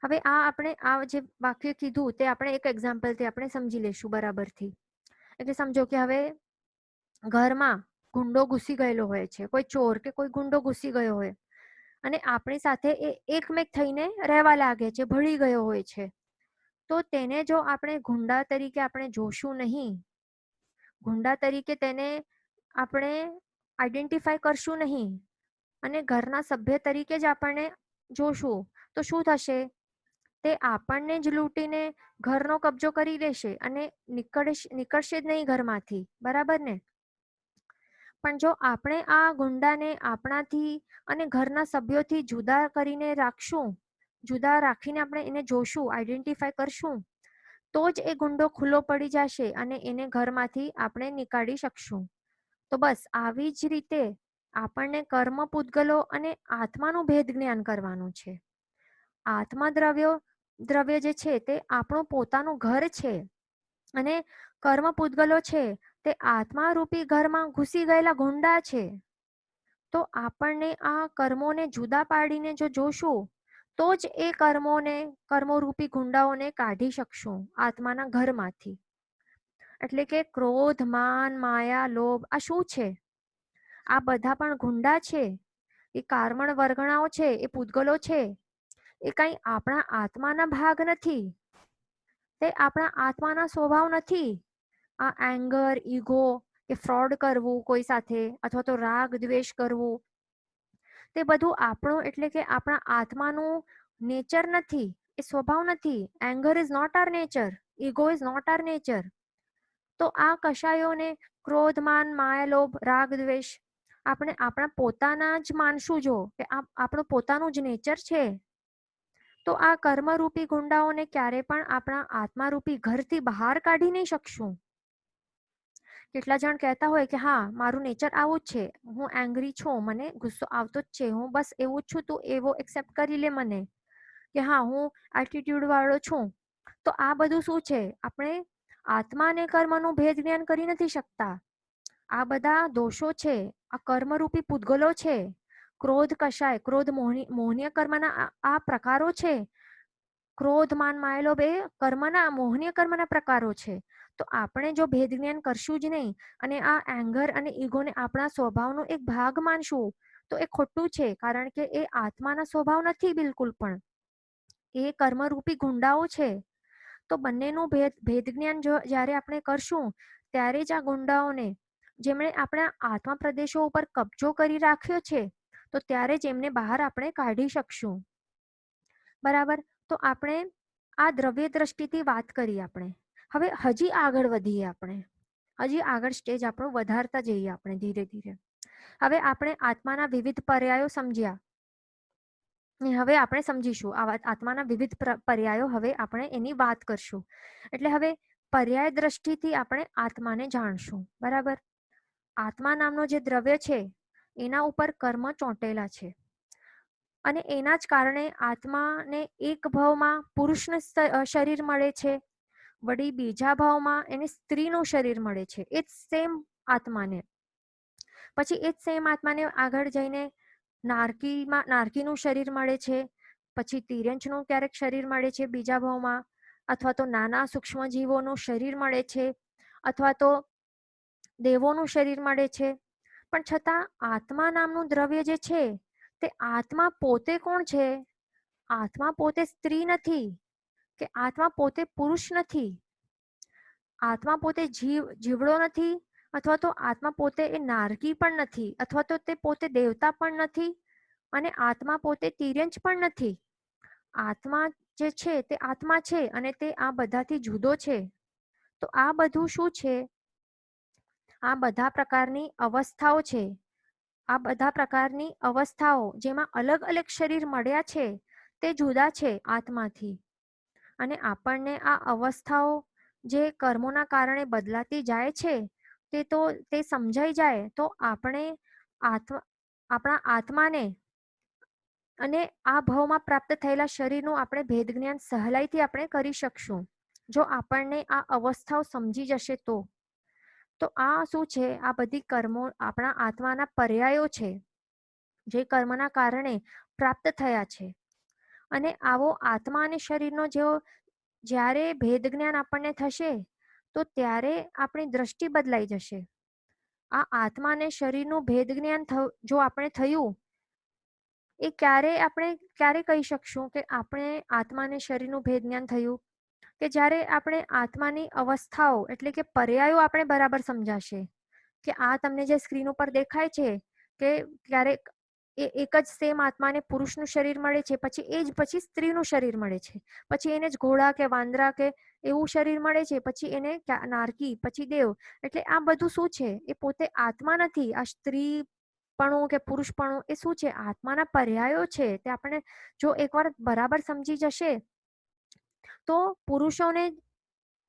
હવે આપણે આ જે વાક્ય કીધું તે આપણે એક એક્ઝામ્પલથી આપણે સમજી લઈશું બરાબરથી. એટલે સમજો કે હવે ઘરમાં ગુંડો ઘૂસી ગયેલો હોય છે, કોઈ ચોર કે કોઈ ગુંડો ઘૂસી ગયો હોય અને આપણી સાથે એ એકમેક થઈને રહેવા લાગે છે, ભળી ગયો હોય છે, તો તેને જો આપણે ગુંડા તરીકે આપણે જોશું નહીં, ગુંડા તરીકે તેને આપણે આઈડેન્ટિફાય કરશું નહીં અને ઘરના સભ્ય તરીકે જ આપણને જોશું, તો શું થશે? તે આપણને જ લૂંટીને ઘરનો કબજો કરી લેશે અને નીકળશે જ નહીં ઘરમાંથી, બરાબર ને? પણ જો આપણે આ ગુંડાને આપણાથી અને ઘરના સભ્યોથી જુદા કરીને રાખશું, જુદા રાખીને આપણે એને જોશું, આઈડેન્ટિફાય કરશું, તો જ એ ગુંડો ખુલ્લો પડી જશે અને એને ઘરમાંથી આપણે નીકાળી શકશું. તો બસ આવી જ રીતે આપણને કર્મ પૂતગલો અને આત્માનું ભેદ જ્ઞાન કરવાનું છે. આત્મા દ્રવ્ય જે છે તે આપણું પોતાનું ઘર છે અને કર્મ પૂતગલો છે તે આત્મા રૂપી ઘરમાં ઘૂસી ગયેલા ગુંડા છે. તો આપણને આ કર્મોને જુદા પાડીને જો જોશું તો જ એ કર્મોરૂપી ગુંડાઓને કાઢી શકશું આત્માના ઘરમાંથી. એટલે કે ક્રોધ, માન, માયા, લોભ આ શું છે? આ બધા પણ ગુંડા છે. એ કારમણ વર્ગણાઓ છે, એ પૂતગલો છે. એ કઈ આપણા આત્માના ભાગ નથી, તે આપણા આત્માના સ્વભાવ નથી. આ એંગર, ઈગો કે ફ્રોડ કરવું કોઈ સાથે, અથવા તો રાગ દ્વેષ કરવું, તે બધું આપણું એટલે કે આપણા આત્માનું નેચર નથી, એ સ્વભાવ નથી. Anger is not our nature, ego is not our nature. તો આ કશાયોને ક્રોધ, માન, માયા, લોભ, રાગ દ્વેષ આપણે આપણા પોતાના જ માનશું જો કે આ આપણું પોતાનું જ નેચર છે, તો આ કર્મરૂપી ગુંડાઓને ક્યારે પણ આપણા આત્મારૂપી ઘરથી બહાર કાઢી નહીં શકશું. કેટલા જણ કહેતા હોય કે હા મારું નેચર આવું જ છે, હું એંગ્રી છું, મને ગુસ્સો આવતો જ છે, હું બસ એવું જ છું, તું એવો એક્સેપ્ટ કરી લે મને, કે હા હું એટીટ્યુડ વાળો છું. તો આ બધું શું છે? આપણે આત્મા અને કર્મનું ભેદ જ્ઞાન કરી નથી શકતા. આ બધા દોષો છે, આ કર્મરૂપી પૂતગલો છે. ક્રોધ કશાય, ક્રોધ મોહનીય કર્મના આ પ્રકારો છે. ક્રોધ, માન, માયા, લોભ એ કર્મના મોહનીય કર્મના પ્રકારો છે. તો આપણે જો ભેદ જ્ઞાન કરશું જ નહીં અને આ એંગર અને ઈગોને આપણા સ્વભાવનો એક ભાગ માનશું તો એ ખોટું છે, કારણ કે એ આત્માના સ્વભાવ નથી બિલકુલ પણ, એ કર્મરૂપી ગુંડાઓ છે. તો બંનેનું ભેદ જ્ઞાન જ્યારે આપણે કરશું ત્યારે જ આ ગુંડાઓને, જેમણે આપણા આત્મા પ્રદેશો ઉપર કબજો કરી રાખ્યો છે, તો ત્યારે જ એમને બહાર આપણે કાઢી શકશું. બરાબર. તો આપણે આ દ્રવ્ય દ્રષ્ટિથી વાત કરી. આપણે હવે હજી આગળ વધીએ. આપણે હજી આગળ સ્ટેજ આપણો વધારતા જઈએ આપણે ધીરે ધીરે. હવે આપણે આત્માના વિવિધ પર્યાયો સમજ્યા. હવે આપણે સમજીશું આત્માના વિવિધ પર્યાયો. હવે આપણે એની વાત કરશું. એટલે હવે પર્યાય દ્રષ્ટિથી આપણે આત્માને જાણશું. બરાબર. આત્મા નામનો જે દ્રવ્ય છે એના ઉપર કર્મ ચોંટેલા છે અને એના જ કારણે આત્માને એક ભાવમાં પુરુષનું શરીર મળે છે, વળી બીજા ભાવમાં એને સ્ત્રીનું શરીર મળે છે. એ જ સેમ આત્માને પછી એ જ સેમ આત્માને આગળ જઈને નારકીનું શરીર મળે છે, પછી તિર્યંચનું ક્યારેક શરીર મળે છે બીજા ભાવમાં, અથવા તો નાના સૂક્ષ્મ જીવોનું શરીર મળે છે, અથવા તો દેવોનું શરીર મળે છે. પણ છતાં આત્મા નામનું દ્રવ્ય જે છે તે આત્મા પોતે કોણ છે? આત્મા પોતે સ્ત્રી નથી કે આત્મા પોતે પુરુષ નથી. આત્મા પોતે જીવડો નથી, અથવા તો આત્મા પોતે એ નારકી પણ નથી, અથવા તો તે પોતે દેવતા પણ નથી, અને આત્મા પોતે તિર્યંચ પણ નથી. આત્મા જે છે તે આત્મા છે અને તે આ બધાથી જુદો છે. તો આ બધું શું છે? આ બધા પ્રકારની અવસ્થાઓ છે. આ બધા પ્રકારની અવસ્થાઓ જેમાં અલગ અલગ શરીર મળ્યા છે તે જુદા છે આત્માથી. અને આપણને આ અવસ્થાઓ જે કર્મોના કારણે બદલાતી જાય છે તે સમજાઈ જાય તો આપણે આપણા આત્માને અને આ ભાવમાં પ્રાપ્ત થયેલા શરીરનું આપણે ભેદ જ્ઞાન સહેલાઈથી આપણે કરી શકશું, જો આપણને આ અવસ્થાઓ સમજી જશે તો. તો આ શું છે? આ બધી કર્મો આપણા આત્માના પર્યાયો છે જે કર્મના કારણે પ્રાપ્ત થયા છે. અને આવો આત્મા અને શરીરનો જ્યારે ભેદ જ્ઞાન આપણને થશે તો ત્યારે આપણી દ્રષ્ટિ બદલાઈ જશે. આ આત્મા અને શરીરનું ભેદ જ્ઞાન જો આપણે થયું, એ ક્યારે કહી શકશું કે આપણે આત્મા અને શરીરનું ભેદ જ્ઞાન થયું? કે જ્યારે આપણે આત્માની અવસ્થાઓ એટલે કે પર્યાયો આપણે બરાબર સમજાશે. કે આ તમને જે સ્ક્રીન ઉપર દેખાય છે કે ક્યારેક એક જ સેમ આત્માને પુરુષનું શરીર મળે છે, પછી સ્ત્રીનું શરીર મળે છે, પછી એને જ ઘોડા કે વાંદરા કે એવું શરીર મળે છે, પછી એને નારકી, પછી દેવ. એટલે આ બધું શું છે? એ પોતે આત્મા નથી. આ સ્ત્રીપણું કે પુરુષપણું એ શું છે? આત્માના પર્યાયો છે. તે આપણે જો એકવાર બરાબર સમજી જશે તો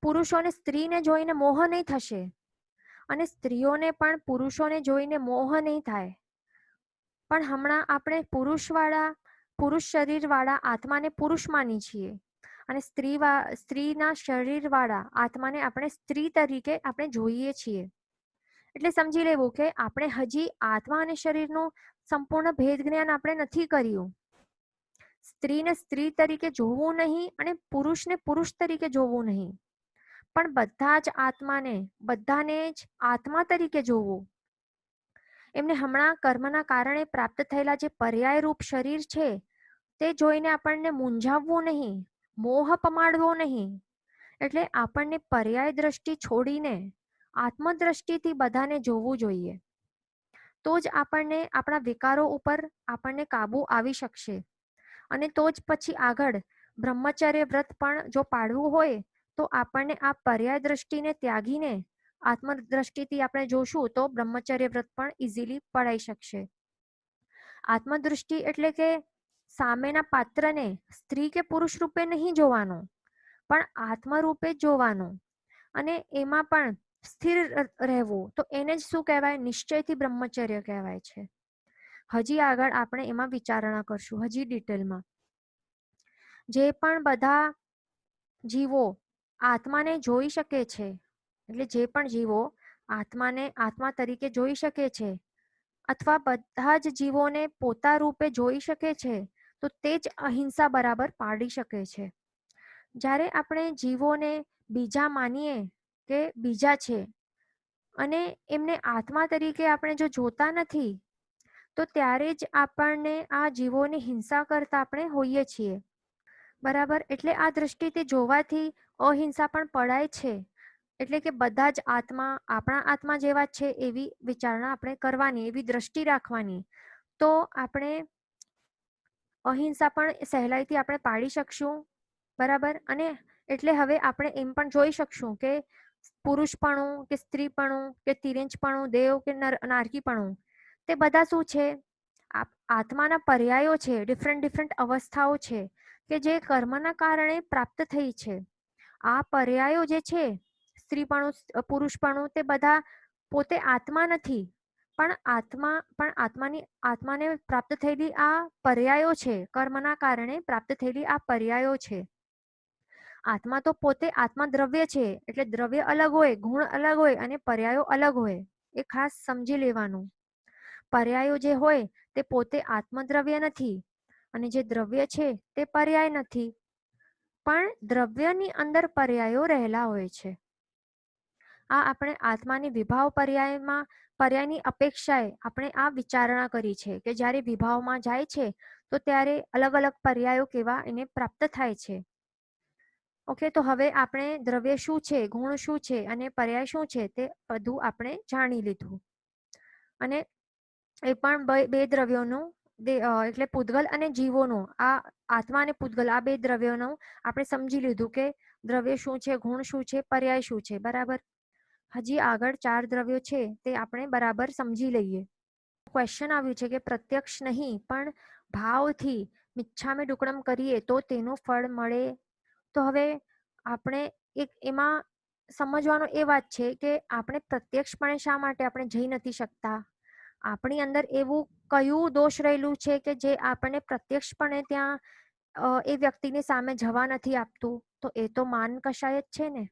પુરુષોને સ્ત્રીને જોઈને મોહ નહીં થશે અને સ્ત્રીઓને પણ પુરુષોને જોઈને મોહ નહીં થાય. પણ હમણાં આપણે પુરુષ શરીરવાળા આત્માને પુરુષ માની છીએ અને સ્ત્રીના શરીરવાળા આત્માને આપણે સ્ત્રી તરીકે આપણે જોઈએ છીએ. એટલે સમજી લેવું કે આપણે હજી આત્મા અને શરીરનું સંપૂર્ણ ભેદ જ્ઞાન આપણે નથી કર્યું. સ્ત્રીને સ્ત્રી તરીકે જોવું નહીં અને પુરુષને પુરુષ તરીકે જોવું નહીં, પણ બધાને જ આત્મા તરીકે જોવું. એમને હમણાં કર્મના કારણે પ્રાપ્ત થયેલા જે પર્યાયરૂપ શરીર છે તે જોઈને આપણને મૂંઝાવવું નહીં, મોહ પમાડવો નહીં. એટલે આપણને પર્યાય દ્રષ્ટિ છોડીને આત્મદ્રષ્ટિથી બધાને જોવું જોઈએ. તો જ આપણને આપણા વિકારો ઉપર આપણને કાબુ આવી શકશે અને તો જ પછી આગળ બ્રહ્મચર્ય વ્રત પણ જો પાળવું હોય તો આપણને આ પર્યાય દ્રષ્ટિને ત્યાગીને આત્મદ્રષ્ટિથી આપણે જોશું તો બ્રહ્મચર્ય વ્રત પણ ઇઝીલી પડાઈ શકશે. આત્મદૃષ્ટિ એટલે કે સામેના પાત્રને સ્ત્રી કે પુરુષ રૂપે નહીં જોવાનો, પણ આત્મા રૂપે જ જોવાનો અને એમાં પણ સ્થિર રહેવું. તો એને જ શું કહેવાય? નિશ્ચયથી બ્રહ્મચર્ય કહેવાય છે. હજી આગળ આપણે એમાં વિચારણા કરશું, હજી ડિટેલમાં. જે પણ બધા જીવો આત્માને જોઈ શકે છે, એટલે જે પણ જીવો આત્માને આત્મા તરીકે જોઈ શકે છે અથવા બધા જ જીવોને પોતા રૂપે જોઈ શકે છે, તો તે જ અહિંસા બરાબર પાડી શકે છે. જ્યારે આપણે જીવોને બીજા માનીએ કે બીજા છે અને એમને આત્મા તરીકે આપણે જો જોતા નથી તો ત્યારે જ આપણને આ જીવોની હિંસા કરતા આપણે હોઈએ છીએ. બરાબર? એટલે આ દ્રષ્ટિથી જોવાથી અહિંસા પણ પડાય છે. એટલે કે બધા જ આત્મા આપણા આત્મા જેવા જ છે એવી વિચારણા આપણે કરવાની, એવી દ્રષ્ટિ રાખવાની. તો આપણે અહિંસા પણ સહેલાઈથી આપણે પાડી શકશું. બરાબર? અને એટલે હવે આપણે એમ પણ જોઈ શકશું કે પુરુષપણું કે સ્ત્રીપણું કે તિર્યંચપણું, દેવ કે નારકીપણું, તે બધા શું છે? આત્માના પર્યાયો છે, ડિફરન્ટ અવસ્થાઓ છે કે જે કર્મના કારણે પ્રાપ્ત થઈ છે. આ પર્યાયો જે છે, સ્ત્રીપણું, પુરુષપણું, તે બધા પોતે આત્મા નથી, પણ આત્માને પ્રાપ્ત થયેલી આ પર્યાયો છે. કર્મના કારણે પ્રાપ્ત થયેલી આ પર્યાયો છે. આત્મા તો પોતે આત્મા દ્રવ્ય છે, એટલે દ્રવ્ય અલગ હોય, ગુણ અલગ હોય અને પર્યાયો અલગ હોય. એ ખાસ સમજી લેવાનું. પર્યાયો જે હોય તે પોતે આત્મદ્રવ્ય નથી અને જે દ્રવ્ય છે તે પર્યાય નથી, પણ દ્રવ્યની અંદર પર્યાયો રહેલા હોય છે. આ આપણે આત્માની વિભાવ પર્યાયની અપેક્ષાએ આપણે આ વિચારણા કરી છે કે જ્યારે વિભાવમાં જાય છે તો ત્યારે અલગ અલગ પર્યાયો કેવા એને પ્રાપ્ત થાય છે. ઓકે, તો હવે આપણે દ્રવ્ય શું છે, ગુણ શું છે અને પર્યાય શું છે તે બધું આપણે જાણી લીધું. અને એ પણ બે દ્રવ્યોનું એટલે પૂતગલ અને જીવોનું, આ આત્મા અને પૂતગલ, આ બે દ્રવ્યોનું આપણે સમજી લીધું કે દ્રવ્ય શું છે, ગુણ શું છે, પર્યાય શું છે. બરાબર? હજી આગળ 4 દ્રવ્યો છે તે આપણે બરાબર સમજી લઈએ. ક્વેશ્ચન આવ્યું છે કે પ્રત્યક્ષ નહીં પણ ભાવથી મિચ્છામી દુક્કડમ કરીએ તો તેનું ફળ મળે. તો હવે આપણે એમાં સમજવાનો એ વાત છે કે આપણે પ્રત્યક્ષપણે શા માટે આપણે જઈ નથી શકતા? આપણી અંદર એવું કયું દોષ રહેલું છે કે જે આપણને પ્રત્યક્ષપણે ત્યાં એ વ્યક્તિની સામે જવા નથી આપતું? તો એ તો માન કશાય જ છે ને.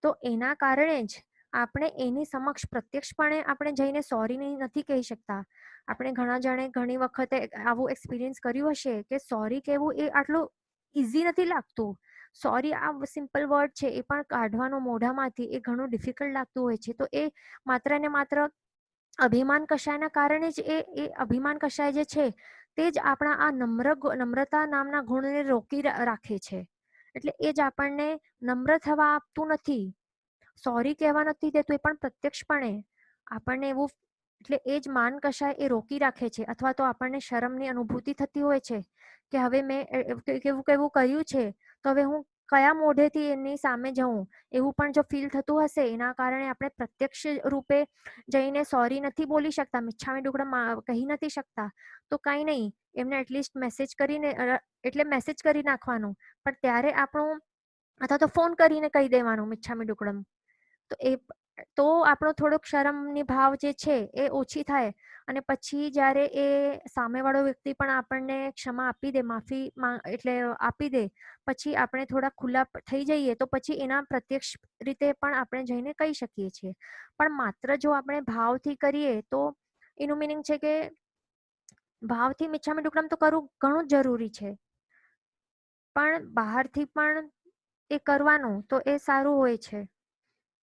તો એના કારણે જ આપણે એની સમક્ષ પ્રત્યક્ષપણે આપણે જઈને સોરી નથી કહી શકતા. આપણે ઘણા જણે ઘણી વખતે આવું એક્સપિરિયન્સ કર્યું હશે કે સોરી કહેવું એ આટલું ઇઝી નથી લાગતું. સોરી આ સિમ્પલ વર્ડ છે, એ પણ કાઢવાનો મોઢામાંથી એ ઘણું ડિફિકલ્ટ લાગતું હોય છે. તો એ માત્ર ને માત્ર અભિમાન કશાયના કારણે જ એ અભિમાન કશાય જે છે તે જ આપણા આ નમ્રતા નામના ગુણને રોકી રાખે છે. એટલે એ જ આપણને નમ્ર થવા આપતું નથી, સોરી કહેવા નથી દેતું. એ પણ પ્રત્યક્ષપણે આપણને એવું, એટલે એ જ માન કશાય એ રોકી રાખે છે. અથવા તો આપણને શરમની અનુભૂતિ થતી હોય છે કે હવે મેં કેવું કર્યું છે તો હવે હું કયા મોઢેથી એની સામે જવું એવું પણ જો ફીલ થતું હશે, એના કારણે આપણે પ્રત્યક્ષ રૂપે જઈને સોરી નથી બોલી શકતા, મિચ્છામી દુક્કડમ કહી નથી શકતા, તો કાંઈ નહીં, એમને એટલીસ્ટ મેસેજ કરીને એટલે મેસેજ કરી નાખવાનું, પણ ત્યારે આપણું અથવા તો ફોન કરીને કહી દેવાનું મિચ્છામી દુક્કડમ. તો આપણો થોડોક શરમની ભાવ જે છે એ ઓછી થાય, અને પછી જ્યારે એ સામેવાળો વ્યક્તિ પણ આપણને ક્ષમા આપી દે, માફી એટલે આપી દે, પછી આપણે થોડા ખુલ્લા થઈ જઈએ, તો પછી એના પ્રત્યક્ષ રીતે પણ આપણે જઈને કહી શકીએ છીએ. પણ માત્ર જો આપણે ભાવથી કરીએ તો એનું મિનિંગ છે કે ભાવથી મિચ્છામી દુક્કડમ તો કરવું ઘણું જ જરૂરી છે, પણ બહારથી પણ એ કરવાનું તો એ સારું હોય છે.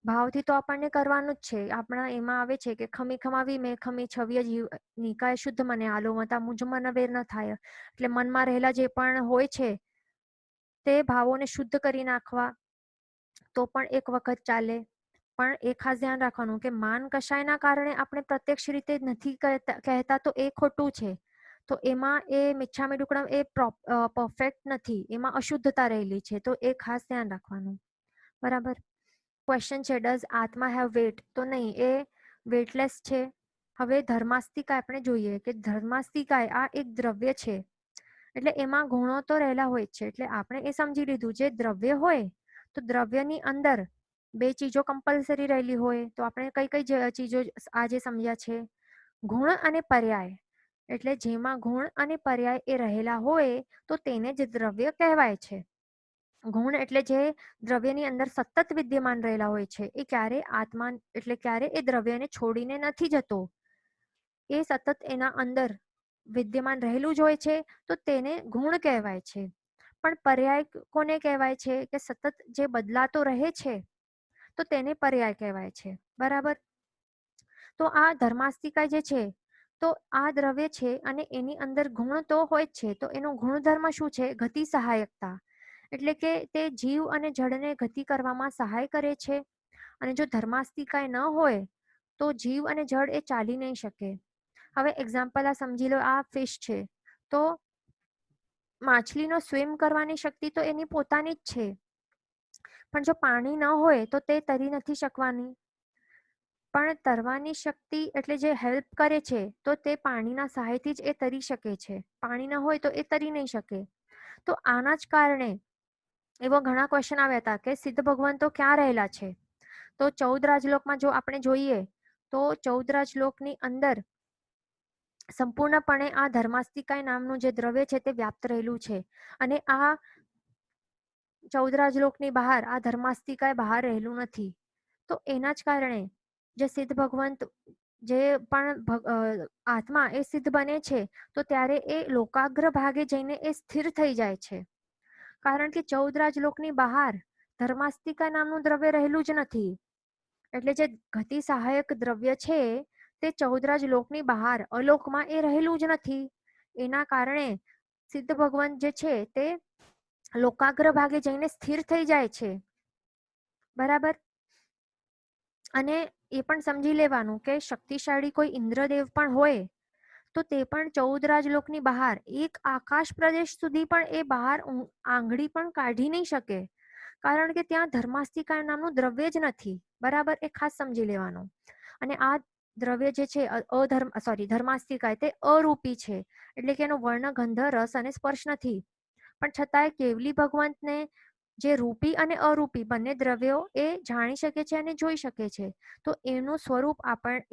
ભાવથી તો આપણને કરવાનું જ છે. આપણા એમાં આવે છે કે ખમી ખમાવી મેં ખમી છવ્ય જીવ નિકાય શુદ્ધ મને આલો મતા મુજ મન વેર ન થાય. એટલે મનમાં રહેલા જે પણ હોય છે તે ભાવોને શુદ્ધ કરી નાખવા તો પણ એક વખત ચાલે. પણ એ ખાસ ધ્યાન રાખવાનું કે માન કશાયના કારણે આપણે પ્રત્યક્ષ રીતે નથી કહેતા તો એ ખોટું છે. તો એમાં એ મિચ્છામી દુક્કડમ એ પરફેક્ટ નથી, એમાં અશુદ્ધતા રહેલી છે, તો એ ખાસ ધ્યાન રાખવાનું. બરાબર. ક્વેશ્ચન છે, ડઝ આત્મા હેવ વેટ? તો નહીં, એ વેટલેસ છે. હવે ધર્માસ્તિકાય આપણે જોઈએ કે ધર્માસ્તિકાય આ એક દ્રવ્ય છે, એટલે એમાં ગુણો તો રહેલા હોય છે. એટલે આપણે એ સમજી લીધું, જે દ્રવ્ય હોય તો દ્રવ્યની અંદર બે ચીજો કમ્પલસરી રહેલી હોય. તો આપણે કઈ કઈ ચીજો આજે સમજ્યા છે? ગુણ અને પર્યાય. એટલે જેમાં ગુણ અને પર્યાય એ રહેલા હોય તો તેને જ દ્રવ્ય કહેવાય છે. ગુણ એટલે જે દ્રવ્યની અંદર સતત વિદ્યમાન રહેલા હોય છે, એ ક્યારે આત્મા એટલે ક્યારે એ દ્રવ્યને છોડીને નથી જતો, એ સતત એના અંદર વિદ્યમાન રહેલું જ હોય છે, તો તેને ગુણ કહેવાય છે. પણ પર્યાય કોને કહેવાય છે? કે સતત જે બદલાતો રહે છે તો તેને પર્યાય કહેવાય છે. બરાબર. તો આ ધર્માસ્તિકાય જે છે તો આ દ્રવ્ય છે અને એની અંદર ગુણ તો હોય જ છે. તો એનો ગુણધર્મ શું છે? ગતિ સહાયકતા. એટલે કે તે જીવ અને જળને ગતિ કરવામાં સહાય કરે છે. અને જો ધર્માસ્તિકાય ન હોય તો જીવ અને જળ એ ચાલી નહીં શકે. હવે એક્ઝામ્પલ આ સમજી લો, આ ફિશ છે, તો માછલીનો સ્વિમ કરવાની શક્તિ તો એની પોતાની જ છે, પણ જો પાણી ન હોય તો તે તરી નથી શકવાની. પણ તરવાની શક્તિ એટલે જે હેલ્પ કરે છે તો તે પાણીના સહાયથી જ એ તરી શકે છે. પાણી ન હોય તો એ તરી નહીં શકે. તો આના જ કારણે એવા ઘણા ક્વેશ્ચન આવ્યા હતા કે સિદ્ધ ભગવાન તો ક્યાં રહેલા છે? તો 14 રાજલોકમાં જો આપણે જોઈએ તો 14 રાજલોકની અંદર સંપૂર્ણપણે આ ધર્માસ્તિકાય નામનું જે દ્રવ્ય છે તે વ્યાપ્ત રહેલું છે. અને આ 14 રાજલોકની બહાર આ ધર્માસ્તિકાય બહાર રહેલું નથી. તો એના જ કારણે જે સિદ્ધ ભગવંત જે પણ આત્મા એ સિદ્ધ બને છે તો ત્યારે એ લોકાગ્ર ભાગે જઈને એ સ્થિર થઈ જાય છે. કારણ કે 14 રાજલોકની બહાર ધર્માસ્તિકા નામનું દ્રવ્ય રહેલું જ નથી. એટલે જે ગતિ સહાયક દ્રવ્ય છે તે 14 રાજલોકની બહાર અલોકમાં એ રહેલું જ નથી. એના કારણે સિદ્ધ ભગવંત જે છે તે લોકાગ્ર ભાગે જઈને સ્થિર થઈ જાય છે. બરાબર. અને એ પણ સમજી લેવાનું કે શક્તિશાળી કોઈ ઇન્દ્રદેવ પણ હોય તો તે પણ 14 રાજલોકની બહાર એક આકાશ પ્રદેશ સુધી પણ એ બહાર આંગળી પણ કાઢી નહીં શકે, કારણ કે ત્યાં ધર્માસ્તિકા નામનું દ્રવ્ય જ નથી. બરાબર. એ ખાસ સમજી લેવાનું. અને આ દ્રવ્ય જે છે ધર્માસ્તિકાય તે અરૂપી છે, એટલે કે એનો વર્ણ, ગંધ, રસ અને સ્પર્શ નથી. પણ છતાંય કેવલી ભગવંતને જે રૂપી અને અરૂપી બંને દ્રવ્યો એ જાણી શકે છે અને જોઈ શકે છે. તો એનું સ્વરૂપ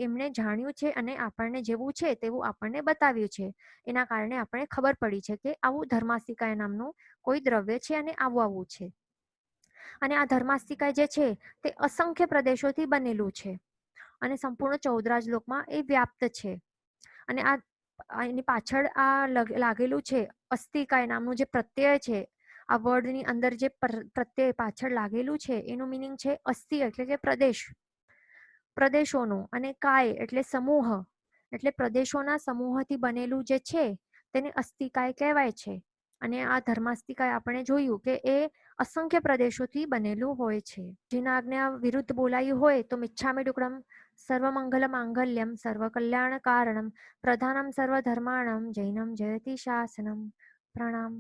એમણે જાણ્યું છે અને આપણને જેવું છે તેવું આપણને બતાવ્યું છે. એના કારણે આપણે ખબર પડી છે કે આવું ધર્માસ્તિકાય નામનું કોઈ દ્રવ્ય છે અને આવું છે. અને આ ધર્માસ્તિકાય જે છે તે અસંખ્ય પ્રદેશોથી બનેલું છે અને સંપૂર્ણ 14 રાજલોકમાં એ વ્યાપ્ત છે. અને એની પાછળ આ લાગેલું છે અસ્તિકાય નામનું જે પ્રત્યય છે, આ વર્ડની અંદર જે પ્રત્યય પાછળ લાગેલું છે એનું મિનિંગ છે અસ્થિ એટલે કે પ્રદેશ, પ્રદેશોનું, અને કાય એટલે સમૂહ, એટલે પ્રદેશોના સમૂહથી બનેલું જે છે તેને અસ્તિકાય કહેવાય છે. અને આ ધર્માસ્તિકાય આપણે જોયું કે એ અસંખ્ય પ્રદેશોથી બનેલું હોય છે. જેના આજ્ઞા વિરુદ્ધ બોલાયું હોય તો મિચ્છામિ દુક્કડમ. સર્વમંગલ માંગલ્યમ સર્વકલ્યાણ કારણમ પ્રધાનમ સર્વધર્માણમ જૈનમ જયતિ શાસનમ. પ્રણામ.